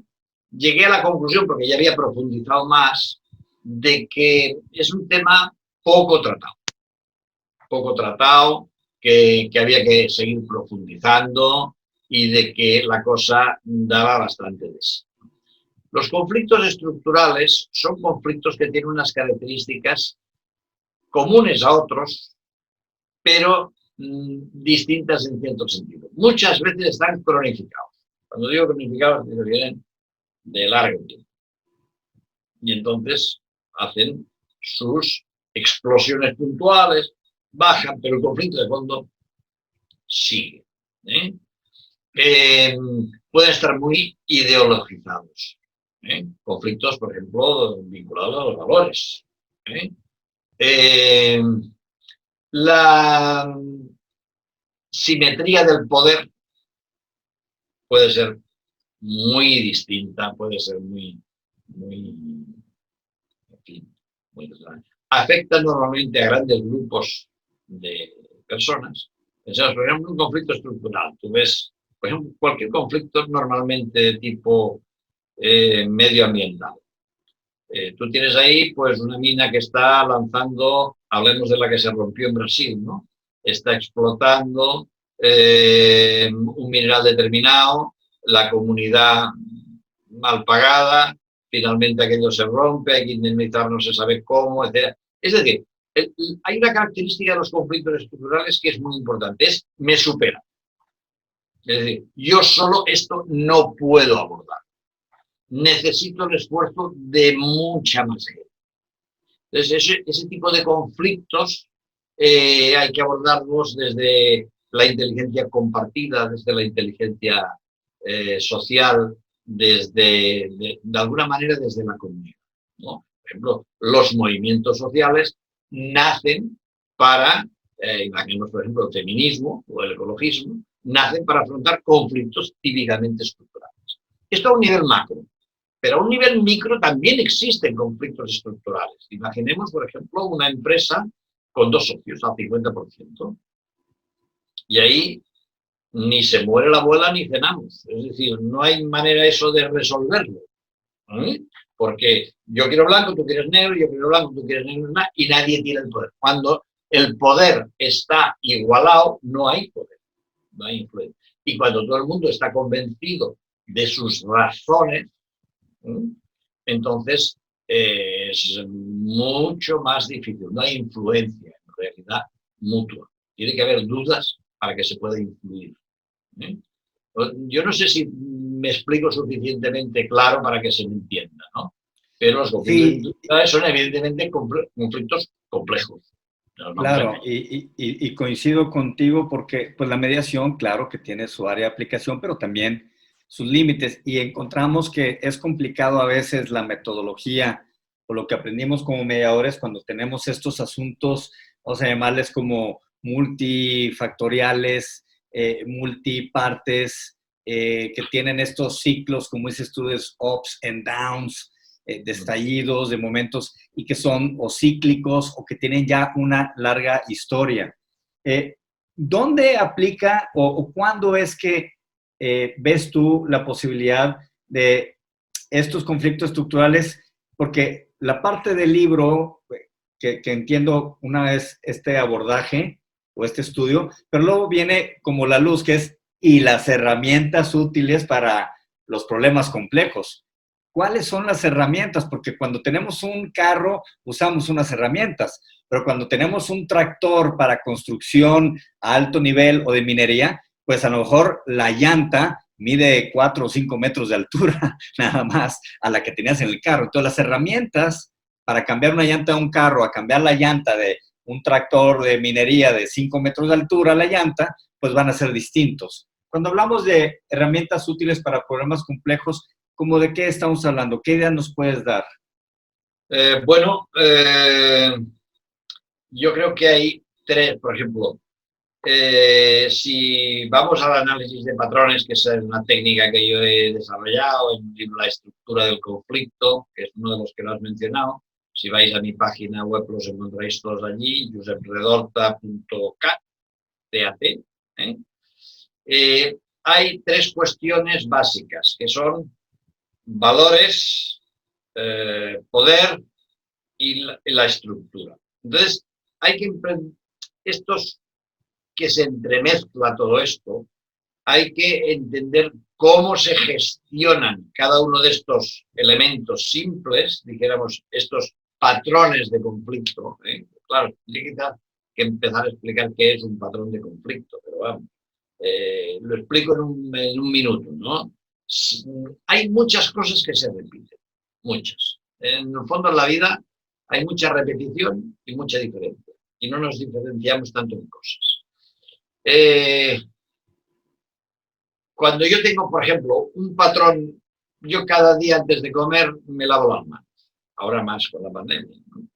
S3: llegué a la conclusión, porque ya había profundizado más, de que es un tema poco tratado, que había que seguir profundizando y de que la cosa daba bastante de sí. Los conflictos estructurales son conflictos que tienen unas características comunes a otros, pero distintas en cierto sentido. Muchas veces están cronificados. Cuando digo cronificados, vienen de largo tiempo. Y entonces hacen sus explosiones puntuales, bajan, pero el conflicto de fondo sigue. Pueden estar muy ideologizados. Conflictos, por ejemplo, vinculados a los valores. La simetría del poder puede ser muy distinta, puede ser muy extraña. Afecta normalmente a grandes grupos de personas. Pensamos, por ejemplo, un conflicto estructural. Tú ves, por ejemplo, cualquier conflicto normalmente de tipo medioambiental. Tú tienes ahí pues una mina que está lanzando, hablemos de la que se rompió en Brasil, ¿no? Está explotando un mineral determinado, la comunidad mal pagada, finalmente aquello se rompe, hay que indemnizar, no se sabe cómo, etc. Es decir, hay una característica de los conflictos estructurales que es muy importante, es me supera. Es decir, yo solo esto no puedo abordar. Necesito el esfuerzo de mucha más gente. Entonces, ese tipo de conflictos hay que abordarlos desde la inteligencia compartida, desde la inteligencia social, de alguna manera desde la comunidad, ¿no? Por ejemplo, los movimientos sociales nacen para, imaginemos por ejemplo el feminismo o el ecologismo, nacen para afrontar conflictos típicamente estructurales. Esto a un nivel macro. Pero a un nivel micro también existen conflictos estructurales. Imaginemos, por ejemplo, una empresa con 2 socios al 50%. Y ahí ni se muere la abuela ni cenamos. Es decir, no hay manera eso de resolverlo. Porque yo quiero blanco, tú quieres negro, yo quiero blanco, tú quieres negro, y nadie tiene el poder. Cuando el poder está igualado, no hay poder, no hay influencia. Y cuando todo el mundo está convencido de sus razones, entonces es mucho más difícil. No hay influencia, en realidad, mutua. Tiene que haber dudas para que se pueda influir. Yo no sé si me explico suficientemente claro para que se me entienda, ¿no? Pero los conflictos son evidentemente conflictos complejos.
S1: Claro, y coincido contigo porque pues la mediación, claro que tiene su área de aplicación, pero también sus límites, y encontramos que es complicado a veces la metodología o lo que aprendimos como mediadores cuando tenemos estos asuntos, vamos a llamarles como multifactoriales, multipartes, que tienen estos ciclos, como dices tú, de ups and downs, de estallidos, de momentos, y que son o cíclicos o que tienen ya una larga historia. ¿Dónde aplica o cuándo es que ves tú la posibilidad de estos conflictos estructurales? Porque la parte del libro, que entiendo una vez este abordaje o este estudio, pero luego viene como la luz, que es y las herramientas útiles para los problemas complejos. ¿Cuáles son las herramientas? Porque cuando tenemos un carro, usamos unas herramientas, pero cuando tenemos un tractor para construcción a alto nivel o de minería, pues a lo mejor la llanta mide 4 o 5 metros de altura, nada más, a la que tenías en el carro. Entonces, las herramientas para cambiar una llanta de un carro a cambiar la llanta de un tractor de minería de 5 metros de altura, la llanta, pues van a ser distintos. Cuando hablamos de herramientas útiles para problemas complejos, ¿cómo de qué estamos hablando? ¿Qué ideas nos puedes dar?
S3: Yo creo que hay tres, por ejemplo. Si vamos al análisis de patrones, que es una técnica que yo he desarrollado en el libro La estructura del conflicto, que es uno de los que lo has mencionado, si vais a mi página web los encontráis todos allí, josepredorta.cat, hay tres cuestiones básicas, que son valores, poder y la estructura. Entonces, hay que estos que se entremezcla todo esto, hay que entender cómo se gestionan cada uno de estos elementos simples, dijéramos, estos patrones de conflicto. Claro, hay que empezar a explicar qué es un patrón de conflicto, pero vamos, lo explico en un minuto, ¿no? Hay muchas cosas que se repiten, muchas. En el fondo, en la vida hay mucha repetición y mucha diferencia, y no nos diferenciamos tanto en cosas. Cuando yo tengo, por ejemplo, un patrón, yo cada día antes de comer me lavo las manos, ahora más con la pandemia, ¿no?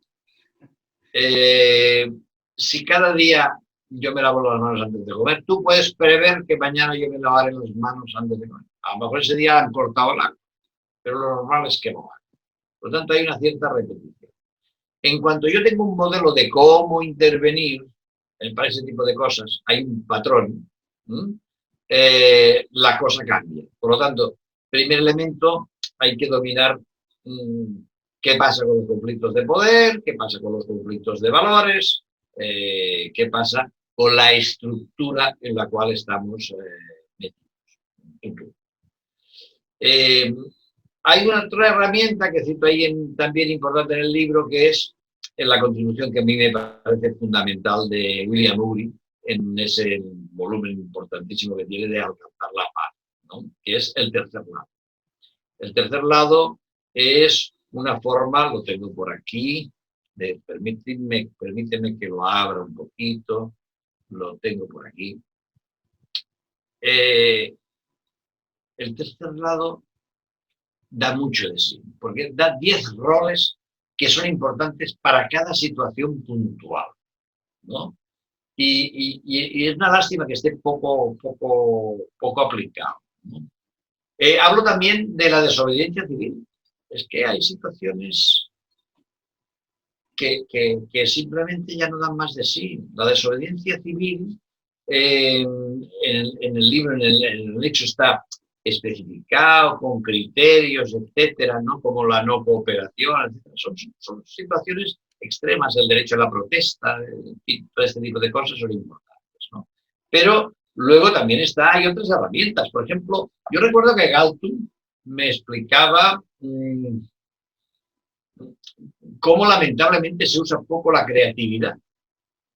S3: Si cada día yo me lavo las manos antes de comer, tú puedes prever que mañana yo me lavaré las manos antes de comer. A lo mejor ese día han cortado el agua, pero lo normal es que no hagan. Por lo tanto, hay una cierta repetición. En cuanto yo tengo un modelo de cómo intervenir para ese tipo de cosas, hay un patrón, la cosa cambia. Por lo tanto, primer elemento, hay que dominar qué pasa con los conflictos de poder, qué pasa con los conflictos de valores, qué pasa con la estructura en la cual estamos metidos. Hay una otra herramienta que cito ahí también importante en el libro, que es en la contribución que a mí me parece fundamental de William Ury, en ese volumen importantísimo que tiene de alcanzar la paz, ¿no? Que es el tercer lado. El tercer lado es una forma, lo tengo por aquí, permíteme que lo abra un poquito, lo tengo por aquí. El tercer lado da mucho de sí, porque da 10 roles que son importantes para cada situación puntual, ¿no? Y es una lástima que esté poco aplicado, ¿no? Hablo también de la desobediencia civil. Es que hay situaciones que simplemente ya no dan más de sí. La desobediencia civil, en el libro, en el hecho está especificado con criterios, etcétera, ¿no? Como la no cooperación, son situaciones extremas, el derecho a la protesta, todo este tipo de cosas son importantes, ¿no? Pero luego también hay otras herramientas. Por ejemplo, yo recuerdo que Galtung me explicaba cómo lamentablemente se usa poco la creatividad,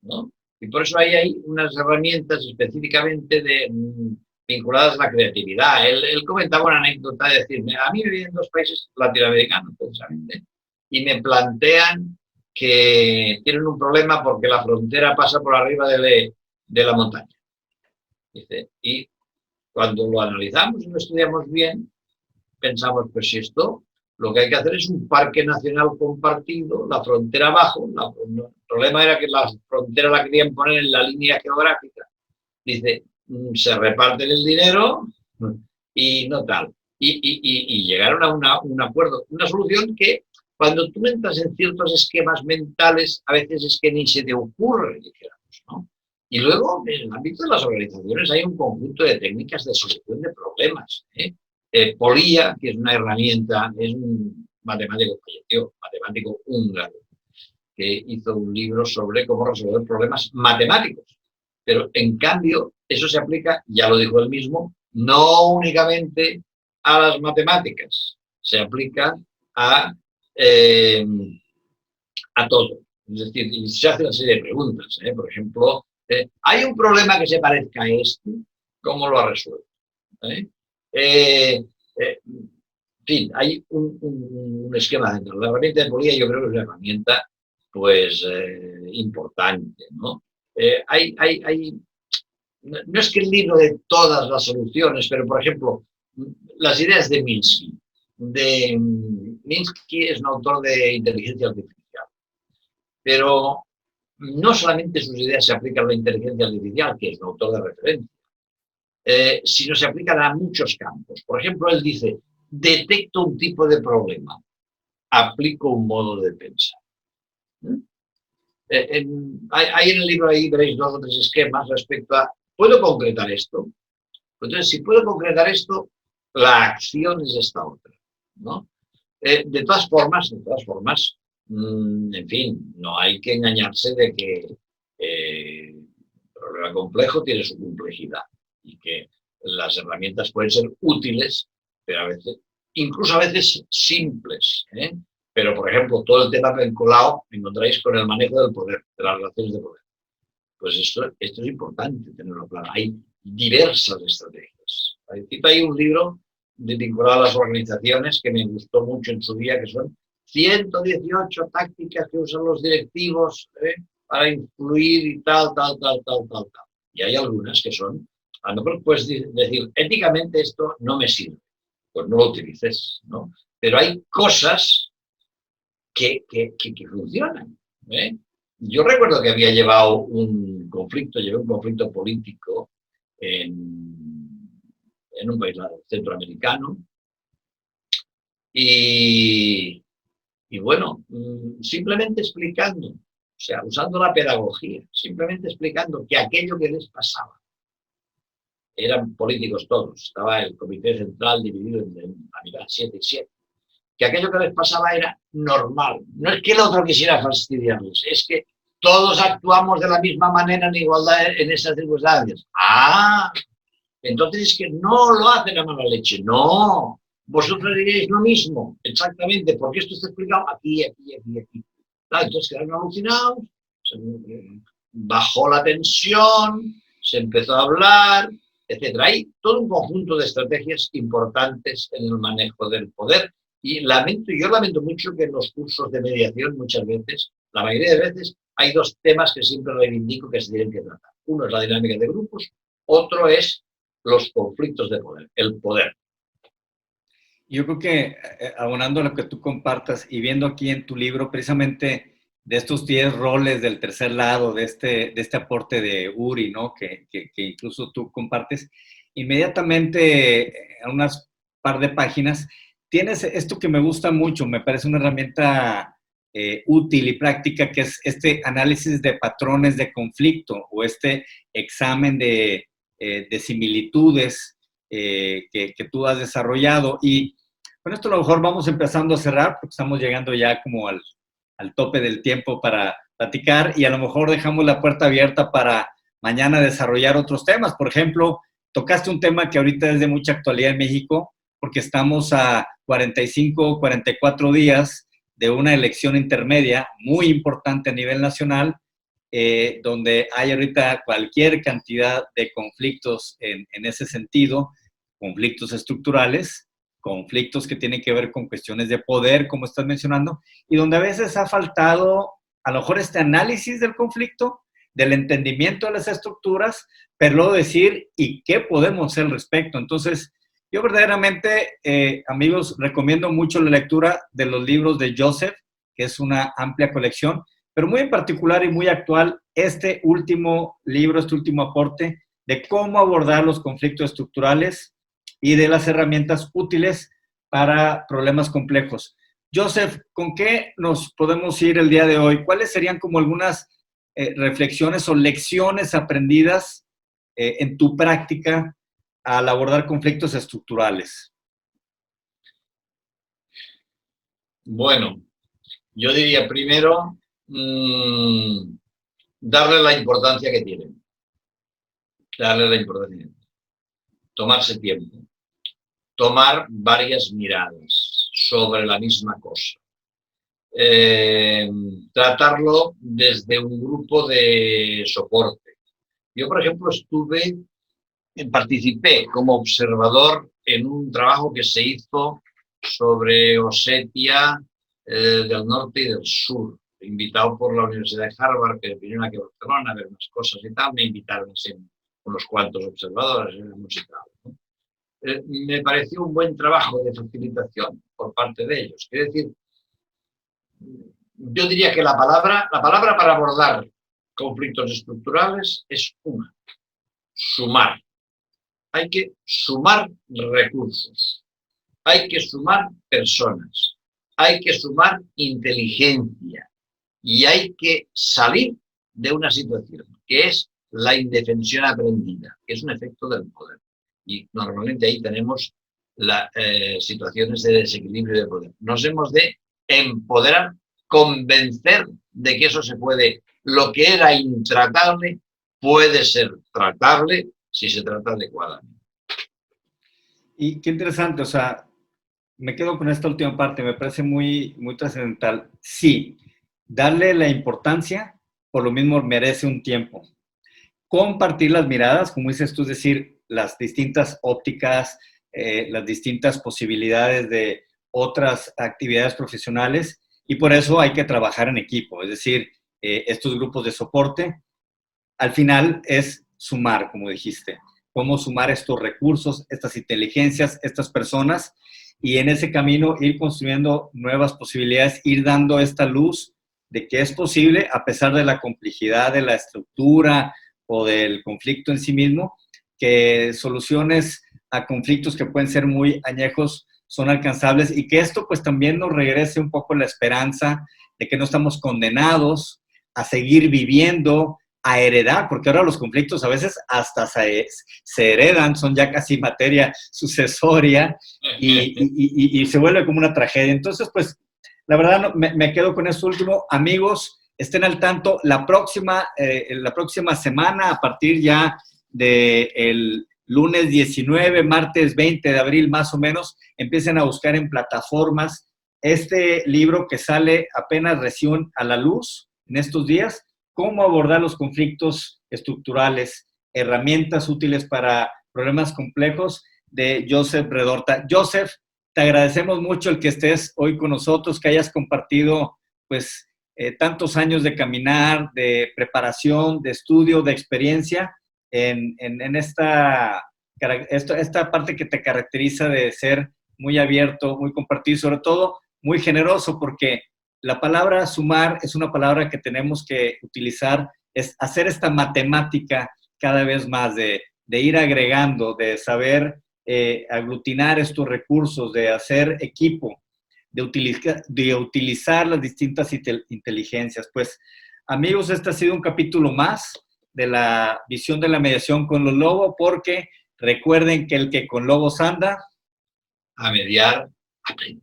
S3: ¿no? Y por eso hay unas herramientas específicamente vinculadas a la creatividad. Él comentaba una anécdota de decirme, a mí me vienen 2 países latinoamericanos, precisamente, y me plantean que tienen un problema porque la frontera pasa por arriba de la montaña. Dice, y cuando lo analizamos y lo estudiamos bien, pensamos, pues si esto, lo que hay que hacer es un parque nacional compartido, la frontera abajo, el problema era que la frontera la querían poner en la línea geográfica. Dice, se reparten el dinero y no tal. Y llegaron a un acuerdo, una solución que cuando tú entras en ciertos esquemas mentales, a veces es que ni se te ocurre, dijéramos, ¿no? Y luego, en el ámbito de las organizaciones, hay un conjunto de técnicas de solución de problemas. Polya, que es una herramienta, es un matemático, falleció, matemático húngaro, que hizo un libro sobre cómo resolver problemas matemáticos. Pero, en cambio, eso se aplica, ya lo dijo él mismo, no únicamente a las matemáticas, se aplica a todo. Es decir, y se hace una serie de preguntas. Por ejemplo, ¿hay un problema que se parezca a este? ¿Cómo lo ha resuelto? En fin, hay un esquema dentro. La herramienta de Polya yo creo que es una herramienta pues importante, ¿no? No es que el libro de todas las soluciones, pero por ejemplo, las ideas de Minsky. Minsky es un autor de inteligencia artificial, pero no solamente sus ideas se aplican a la inteligencia artificial, que es un autor de referencia, sino se aplican a muchos campos. Por ejemplo, él dice, detecto un tipo de problema, aplico un modo de pensar. Hay en el libro, ahí veréis 2 o 3 esquemas respecto a, ¿puedo concretar esto? Entonces, si puedo concretar esto, la acción es esta otra, ¿no? De todas formas, en fin, no hay que engañarse de que el problema complejo tiene su complejidad y que las herramientas pueden ser útiles, pero a veces, incluso a veces simples, Pero, por ejemplo, todo el tema vinculado, encontráis con el manejo del poder, de las relaciones de poder. Pues esto es importante tenerlo claro. Hay diversas estrategias. Hay un libro vinculado a las organizaciones que me gustó mucho en su día, que son 118 tácticas que usan los directivos para influir y tal. Y hay algunas que son, a lo mejor puedes decir, éticamente esto no me sirve, pues no lo utilices, ¿no? Pero hay cosas que funcionan. Yo recuerdo que había llevé un conflicto político en un país centroamericano y bueno, simplemente explicando, o sea, usando la pedagogía, simplemente explicando que aquello que les pasaba, eran políticos todos, estaba el comité central dividido en la mitad 7 y 7, que aquello que les pasaba era normal. No es que el otro quisiera fastidiarles, es que todos actuamos de la misma manera en igualdad en esas circunstancias. Entonces es que no lo hacen a mala leche. No, vosotros diréis lo mismo, exactamente, porque esto está explicado aquí. Claro, entonces quedaron alucinados, bajó la tensión, se empezó a hablar, etc. Hay todo un conjunto de estrategias importantes en el manejo del poder. Y yo lamento mucho que en los cursos de mediación muchas veces, la mayoría de veces, hay 2 temas que siempre reivindico que se tienen que tratar. Uno es la dinámica de grupos, otro es los conflictos de poder, el poder.
S1: Yo creo que, abonando a lo que tú compartas y viendo aquí en tu libro, precisamente de estos 10 roles del tercer lado, de este aporte de Uri, ¿no? Que incluso tú compartes, inmediatamente, a unas par de páginas, tienes esto que me gusta mucho, me parece una herramienta útil y práctica, que es este análisis de patrones de conflicto o este examen de similitudes que tú has desarrollado. Y con esto a lo mejor vamos empezando a cerrar, porque estamos llegando ya como al tope del tiempo para platicar, y a lo mejor dejamos la puerta abierta para mañana desarrollar otros temas. Por ejemplo, tocaste un tema que ahorita es de mucha actualidad en México, porque estamos a 45, 44 días de una elección intermedia muy importante a nivel nacional, donde hay ahorita cualquier cantidad de conflictos en ese sentido, conflictos estructurales, conflictos que tienen que ver con cuestiones de poder, como estás mencionando, y donde a veces ha faltado a lo mejor este análisis del conflicto, del entendimiento de las estructuras, pero luego decir, ¿y qué podemos hacer al respecto? Entonces, yo verdaderamente, amigos, recomiendo mucho la lectura de los libros de Joseph, que es una amplia colección, pero muy en particular y muy actual, este último libro, este último aporte de cómo abordar los conflictos estructurales y de las herramientas útiles para problemas complejos. Joseph, ¿con qué nos podemos ir el día de hoy? ¿Cuáles serían como algunas reflexiones o lecciones aprendidas en tu práctica al abordar conflictos estructurales?
S3: Bueno, yo diría primero darle la importancia que tienen. Darle la importancia que tienen. Tomarse tiempo. Tomar varias miradas sobre la misma cosa. Tratarlo desde un grupo de soporte. Yo, por ejemplo, participé como observador en un trabajo que se hizo sobre Osetia del norte y del sur, invitado por la Universidad de Harvard, que vinieron aquí a Barcelona a ver unas cosas y tal, me invitaron unos cuantos observadores en el musical, ¿no? Me pareció un buen trabajo de facilitación por parte de ellos. Es decir, yo diría que la palabra para abordar conflictos estructurales es una: sumar. Hay que sumar recursos, hay que sumar personas, hay que sumar inteligencia y hay que salir de una situación que es la indefensión aprendida, que es un efecto del poder. Y normalmente ahí tenemos situaciones de desequilibrio de poder. Nos hemos de empoderar, convencer de que eso se puede, lo que era intratable puede ser tratable si se trata adecuadamente.
S1: Y qué interesante, o sea, me quedo con esta última parte, me parece muy, muy trascendental. Sí, darle la importancia, por lo mismo merece un tiempo. Compartir las miradas, como dices tú, es decir, las distintas ópticas, las distintas posibilidades de otras actividades profesionales, y por eso hay que trabajar en equipo, es decir, estos grupos de soporte, al final es sumar, como dijiste, cómo sumar estos recursos, estas inteligencias, estas personas, y en ese camino ir construyendo nuevas posibilidades, ir dando esta luz de que es posible, a pesar de la complejidad de la estructura o del conflicto en sí mismo, que soluciones a conflictos que pueden ser muy añejos son alcanzables, y que esto pues también nos regrese un poco la esperanza de que no estamos condenados a seguir viviendo, a heredar, porque ahora los conflictos a veces hasta se heredan, son ya casi materia sucesoria y se vuelve como una tragedia. Entonces, pues, la verdad me quedo con esto último. Amigos, estén al tanto. La próxima semana, a partir ya del lunes 19, martes 20 de abril más o menos, empiecen a buscar en plataformas este libro que sale apenas recién a la luz en estos días: Cómo abordar los conflictos estructurales, herramientas útiles para problemas complejos, de Joseph Redorta. Joseph, te agradecemos mucho el que estés hoy con nosotros, que hayas compartido pues tantos años de caminar, de preparación, de estudio, de experiencia en esta parte que te caracteriza de ser muy abierto, muy compartido, sobre todo muy generoso, porque la palabra sumar es una palabra que tenemos que utilizar, es hacer esta matemática cada vez más, de ir agregando, de saber aglutinar estos recursos, de hacer equipo, de utilizar las distintas inteligencias. Pues, amigos, este ha sido un capítulo más de la visión de la mediación con los lobos, porque recuerden que el que con lobos anda,
S3: a mediar, aprende.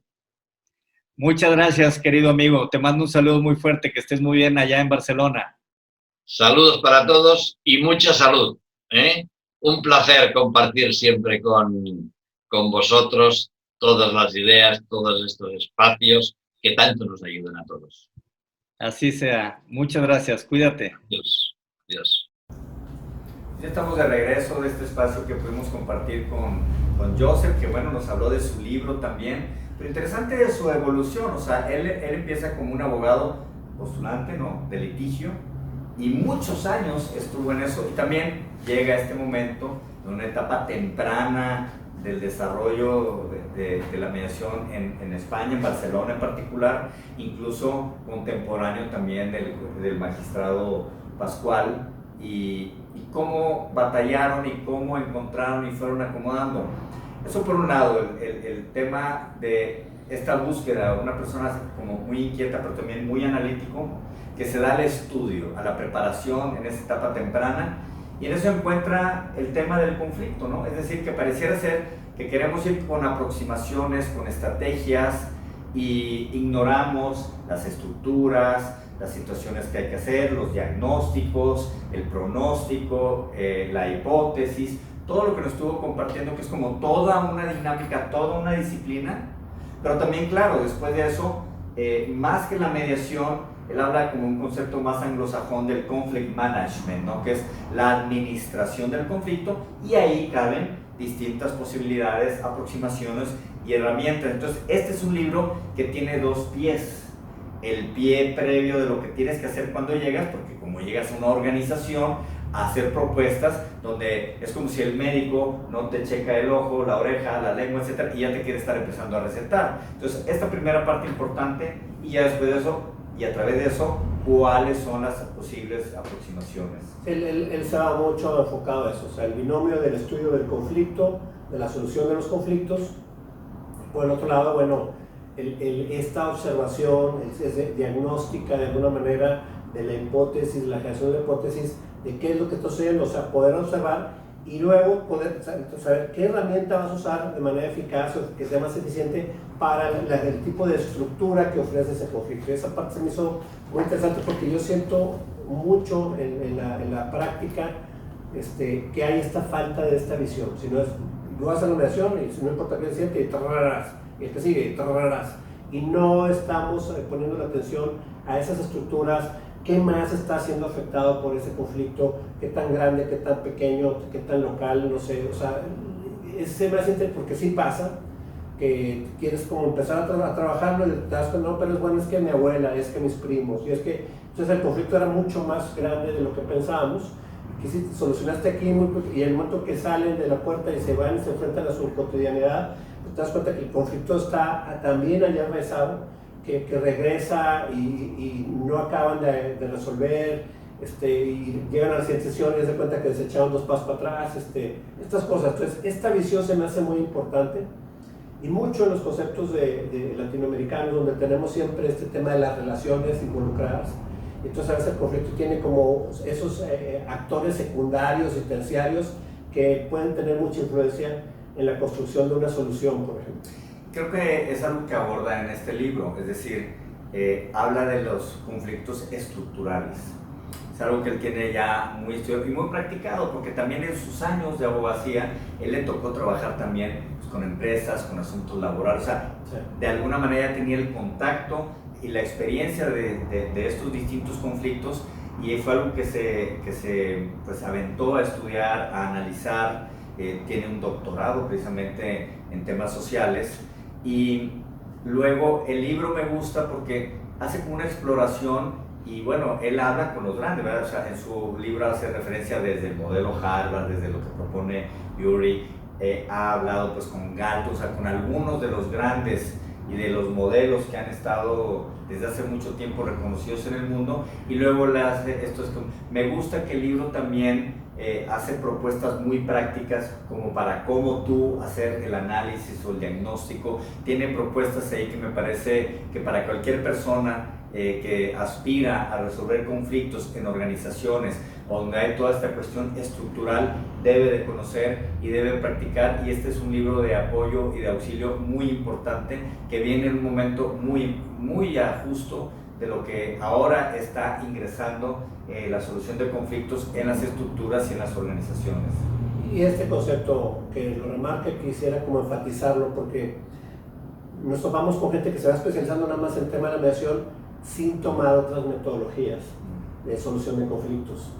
S1: Muchas gracias, querido amigo. Te mando un saludo muy fuerte, que estés muy bien allá en Barcelona.
S3: Saludos para todos y mucha salud, ¿eh? Un placer compartir siempre con vosotros todas las ideas, todos estos espacios que tanto nos ayudan a todos.
S1: Así sea. Muchas gracias. Cuídate.
S3: Dios, Dios.
S1: Ya estamos de regreso de este espacio que pudimos compartir con Joseph, que bueno, nos habló de su libro también. Pero interesante es su evolución, o sea, él empieza como un abogado postulante, ¿no?, de litigio, y muchos años estuvo en eso, y también llega a este momento, de una etapa temprana del desarrollo de la mediación en España, en Barcelona en particular, incluso contemporáneo también del magistrado Pascual, y y cómo batallaron y cómo encontraron y fueron acomodando. Eso por un lado, el tema de esta búsqueda, una persona como muy inquieta, pero también muy analítico, que se da al estudio, a la preparación en esa etapa temprana, y en eso encuentra el tema del conflicto, ¿no? Es decir, que pareciera ser que queremos ir con aproximaciones, con estrategias, y ignoramos las estructuras, las situaciones que hay que hacer, los diagnósticos, el pronóstico, la hipótesis, todo lo que nos estuvo compartiendo, que es como toda una dinámica, toda una disciplina, pero también, claro, después de eso, más que la mediación, él habla como un concepto más anglosajón del conflict management, ¿no? Que es la administración del conflicto, y ahí caben distintas posibilidades, aproximaciones y herramientas. Entonces, este es un libro que tiene dos pies. El pie previo de lo que tienes que hacer cuando llegas, porque como llegas a una organización, a hacer propuestas, donde es como si el médico no te checa el ojo, la oreja, la lengua, etcétera, y ya te quiere estar empezando a recetar. Entonces, esta primera parte importante, y ya después de eso, y a través de eso, cuáles son las posibles aproximaciones.
S2: Él se va mucho enfocado a eso, o sea, el binomio del estudio del conflicto, de la solución de los conflictos. Por el otro lado, bueno, esta observación es diagnóstica de alguna manera de la hipótesis, la generación de la hipótesis, de qué es lo que está sucediendo, o sea, poder observar y luego poder saber qué herramienta vas a usar de manera eficaz o que sea más eficiente para el tipo de estructura que ofrece ese conflicto. Y esa parte se me hizo muy interesante porque yo siento mucho en la práctica que hay esta falta de esta visión. Si no es, tú vas a la mediación y si no importa qué siente, y tarrarás, y el que sigue, y tarrarás. Y no estamos poniendo la atención a esas estructuras. ¿Qué más está siendo afectado por ese conflicto? ¿Qué tan grande, qué tan pequeño, qué tan local? No sé, o sea, es más interesante porque sí pasa que quieres como empezar a trabajarlo y te das cuenta, no, pero es bueno, es que mi abuela, es que mis primos, y es que, entonces el conflicto era mucho más grande de lo que pensábamos, que si solucionaste aquí, y el momento que salen de la puerta y se van y se enfrentan a su cotidianidad, te das cuenta que el conflicto está también allá enraizado, que regresa y no acaban de resolver, y llegan a la siguiente sesión y se dan cuenta que se echaron 2 pasos para atrás, estas cosas. Entonces, esta visión se me hace muy importante, y mucho en los conceptos de latinoamericanos, donde tenemos siempre este tema de las relaciones involucradas. Entonces, a veces el conflicto tiene como esos actores secundarios y terciarios que pueden tener mucha influencia en la construcción de una solución, por ejemplo.
S1: Creo que es algo que aborda en este libro, es decir, habla de los conflictos estructurales. Es algo que él tiene ya muy estudiado y muy practicado, porque también en sus años de abogacía, él le tocó trabajar también pues, con empresas, con asuntos laborales, o sea, sí, de alguna manera tenía el contacto y la experiencia de estos distintos conflictos, y fue algo que se pues, aventó a estudiar, a analizar. Tiene un doctorado precisamente en temas sociales. Y luego el libro me gusta porque hace como una exploración, y bueno, él habla con los grandes, ¿verdad? O sea, en su libro hace referencia desde el modelo Harvard, desde lo que propone Urey, ha hablado pues con Galton, o sea, con algunos de los grandes y de los modelos que han estado desde hace mucho tiempo reconocidos en el mundo, y luego le hace esto. Me gusta que el libro también hace propuestas muy prácticas como para cómo tú hacer el análisis o el diagnóstico. Tiene propuestas ahí que me parece que para cualquier persona que aspira a resolver conflictos en organizaciones donde hay toda esta cuestión estructural, debe de conocer y debe practicar, y este es un libro de apoyo y de auxilio muy importante que viene en un momento muy justo de lo que ahora está ingresando la solución de conflictos en las estructuras y en las organizaciones.
S2: Y este concepto que lo remarque, quisiera como enfatizarlo, porque nos topamos con gente que se va especializando nada más en el tema de la mediación sin tomar otras metodologías de solución de conflictos,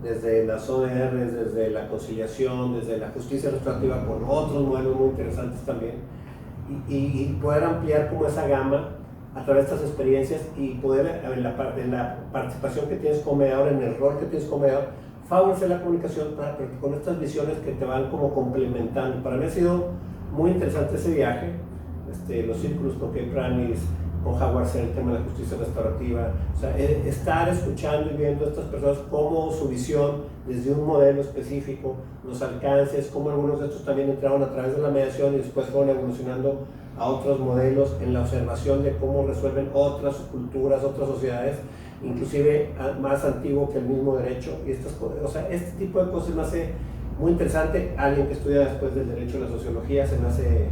S2: desde las ODRs, desde la conciliación, desde la justicia restaurativa, con otros modelos muy interesantes también, y poder ampliar como esa gama a través de estas experiencias, y poder en la participación que tienes como mediador, en el rol que tienes como mediador, favorecer la comunicación con estas visiones que te van como complementando. Para mí ha sido muy interesante ese viaje, los círculos con Kate Pranis, con Howard Zinn, el tema de la justicia restaurativa. O sea, estar escuchando y viendo a estas personas cómo su visión desde un modelo específico, los alcances, cómo algunos de estos también entraron a través de la mediación y después fueron evolucionando a otros modelos en la observación de cómo resuelven otras culturas, otras sociedades, inclusive más antiguo que el mismo derecho. Y o sea, este tipo de cosas me hace muy interesante. Alguien que estudia después del derecho y la sociología se me hace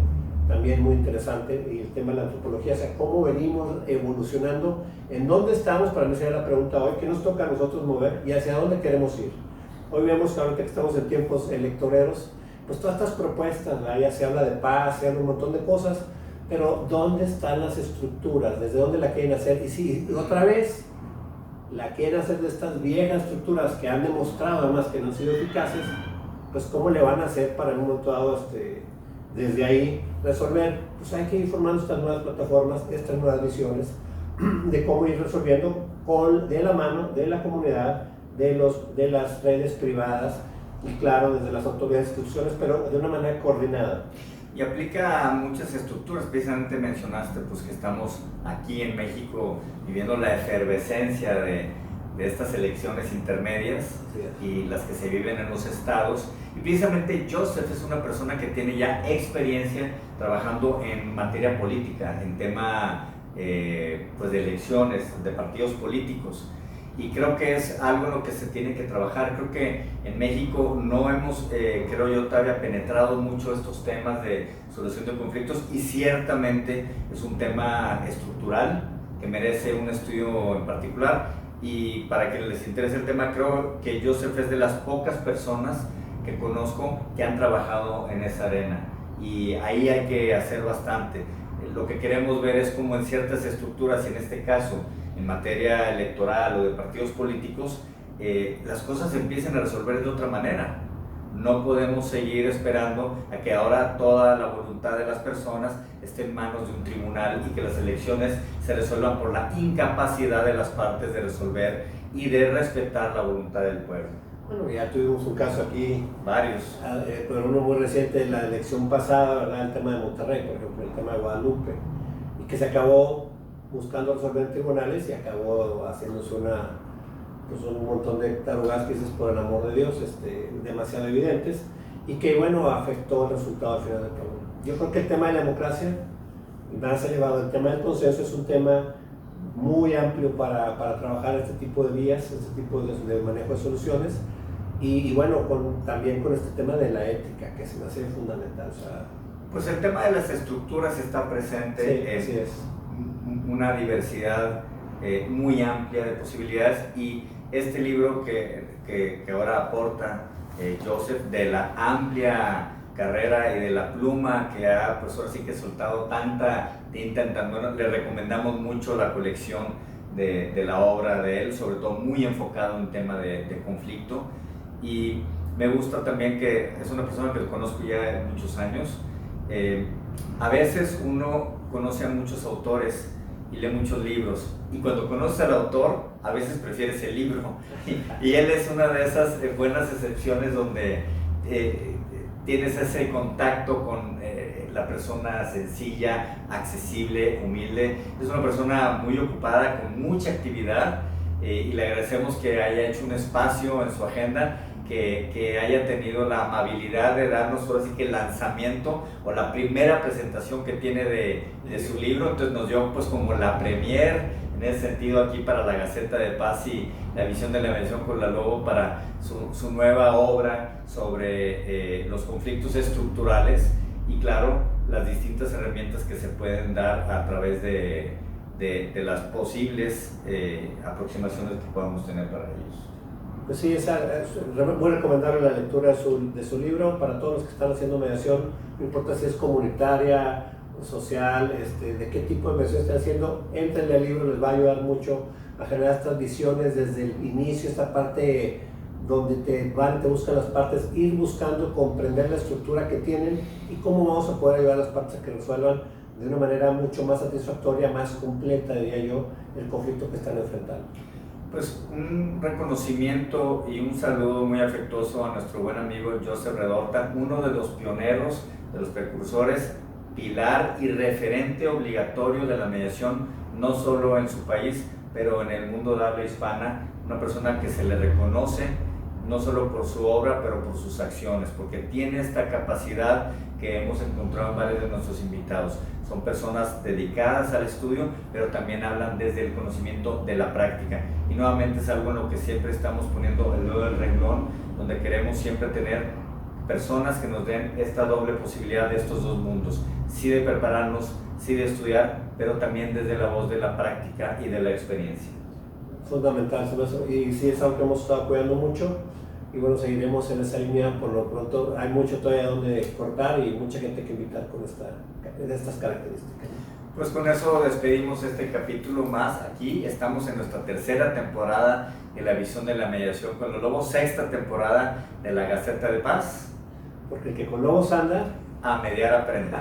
S2: también muy interesante, y el tema de la antropología, o sea, cómo venimos evolucionando, en dónde estamos, para mí sería la pregunta hoy, qué nos toca a nosotros mover y hacia dónde queremos ir. Hoy vemos que ahorita que estamos en tiempos electoreros, pues todas estas propuestas, ¿verdad? Ya se habla de paz, se habla un montón de cosas, pero ¿dónde están las estructuras? ¿Desde dónde la quieren hacer? Y si otra vez la quieren hacer de estas viejas estructuras que han demostrado además que no han sido eficaces, pues ¿cómo le van a hacer para en un momento dado desde ahí resolver? Pues hay que ir formando estas nuevas plataformas, estas nuevas visiones de cómo ir resolviendo de la mano de la comunidad, de las redes privadas y claro, desde las autoridades e instituciones, pero de una manera coordinada.
S1: Y aplica a muchas estructuras. Precisamente mencionaste pues, que estamos aquí en México viviendo la efervescencia de estas elecciones intermedias y las que se viven en los estados. Y precisamente Joseph es una persona que tiene ya experiencia trabajando en materia política, en tema pues de elecciones, de partidos políticos. Y creo que es algo en lo que se tiene que trabajar. Creo que en México no hemos, creo yo, todavía penetrado mucho estos temas de solución de conflictos, y ciertamente es un tema estructural que merece un estudio en particular. Y para que les interese el tema, creo que Joseph es de las pocas personas que conozco que han trabajado en esa arena, y ahí hay que hacer bastante. Lo que queremos ver es cómo en ciertas estructuras, y en este caso en materia electoral o de partidos políticos, las cosas se empiecen a resolver de otra manera. No podemos seguir esperando a que ahora toda la voluntad de las personas esté en manos de un tribunal y que las elecciones se resuelvan por la incapacidad de las partes de resolver y de respetar la voluntad del pueblo.
S2: Bueno, ya tuvimos un caso aquí,
S1: varios,
S2: pero uno muy reciente, la elección pasada, ¿verdad? El tema de Monterrey, por ejemplo, el tema de Guadalupe, y que se acabó buscando resolver en tribunales y acabó haciéndose un montón de tarugas, por el amor de Dios, demasiado evidentes, y que bueno, afectó el resultado al final del programa. Yo creo que el tema de la democracia, más elevado, el tema del consenso es un tema muy amplio para trabajar este tipo de vías, este tipo de manejo de soluciones, y bueno, también con este tema de la ética, que se me hace fundamental. O sea,
S1: pues el tema de las estructuras está presente,
S2: sí, así es.
S1: Una diversidad muy amplia de posibilidades, y este libro que ahora aporta Joseph, de la amplia carrera y de la pluma que ha, pues ahora sí que soltado tanta tinta en tan bueno, le recomendamos mucho la colección de la obra de él, sobre todo muy enfocado en tema de conflicto. Y me gusta también que es una persona que lo conozco ya muchos años. A veces uno conoce a muchos autores y lee muchos libros, y cuando conoces al autor a veces prefieres el libro, y él es una de esas buenas excepciones donde tienes ese contacto con la persona sencilla, accesible, humilde. Es una persona muy ocupada, con mucha actividad, y le agradecemos que haya hecho un espacio en su agenda, que haya tenido la amabilidad de darnos ahora sí que el lanzamiento o la primera presentación que tiene de su libro. Entonces nos dio pues como la premier en ese sentido aquí para la Gaceta de Paz y la visión de la mediación con la Lobo para su nueva obra sobre los conflictos estructurales, y claro, las distintas herramientas que se pueden dar a través de las posibles aproximaciones que podamos tener para ellos.
S2: Pues sí, es muy recomendable la lectura de su libro para todos los que están haciendo mediación, no importa si es comunitaria, social, de qué tipo de mediación están haciendo, entrenle al libro, les va a ayudar mucho a generar estas visiones desde el inicio, esta parte donde te buscan las partes, ir buscando comprender la estructura que tienen y cómo vamos a poder ayudar a las partes a que resuelvan de una manera mucho más satisfactoria, más completa, diría yo, el conflicto que están enfrentando.
S1: Pues un reconocimiento y un saludo muy afectuoso a nuestro buen amigo Joseph Redorta, uno de los pioneros, de los precursores, pilar y referente obligatorio de la mediación no solo en su país, pero en el mundo de habla hispana, una persona que se le reconoce no solo por su obra, pero por sus acciones, porque tiene esta capacidad que hemos encontrado en varios de nuestros invitados. Son personas dedicadas al estudio, pero también hablan desde el conocimiento de la práctica. Y nuevamente es algo en lo que siempre estamos poniendo el dedo del renglón, donde queremos siempre tener personas que nos den esta doble posibilidad de estos dos mundos. Sí de prepararnos, sí de estudiar, pero también desde la voz de la práctica y de la experiencia.
S2: Fundamental, y sí es algo que hemos estado apoyando mucho, y bueno, seguiremos en esa línea. Por lo pronto hay mucho todavía donde cortar y mucha gente que invitar con estas características.
S1: Pues con eso despedimos este capítulo más. Aquí estamos en nuestra tercera temporada de La Visión de la Mediación con los Lobos, sexta temporada de la Gaceta de Paz.
S2: Porque el que con lobos anda,
S1: a mediar aprende.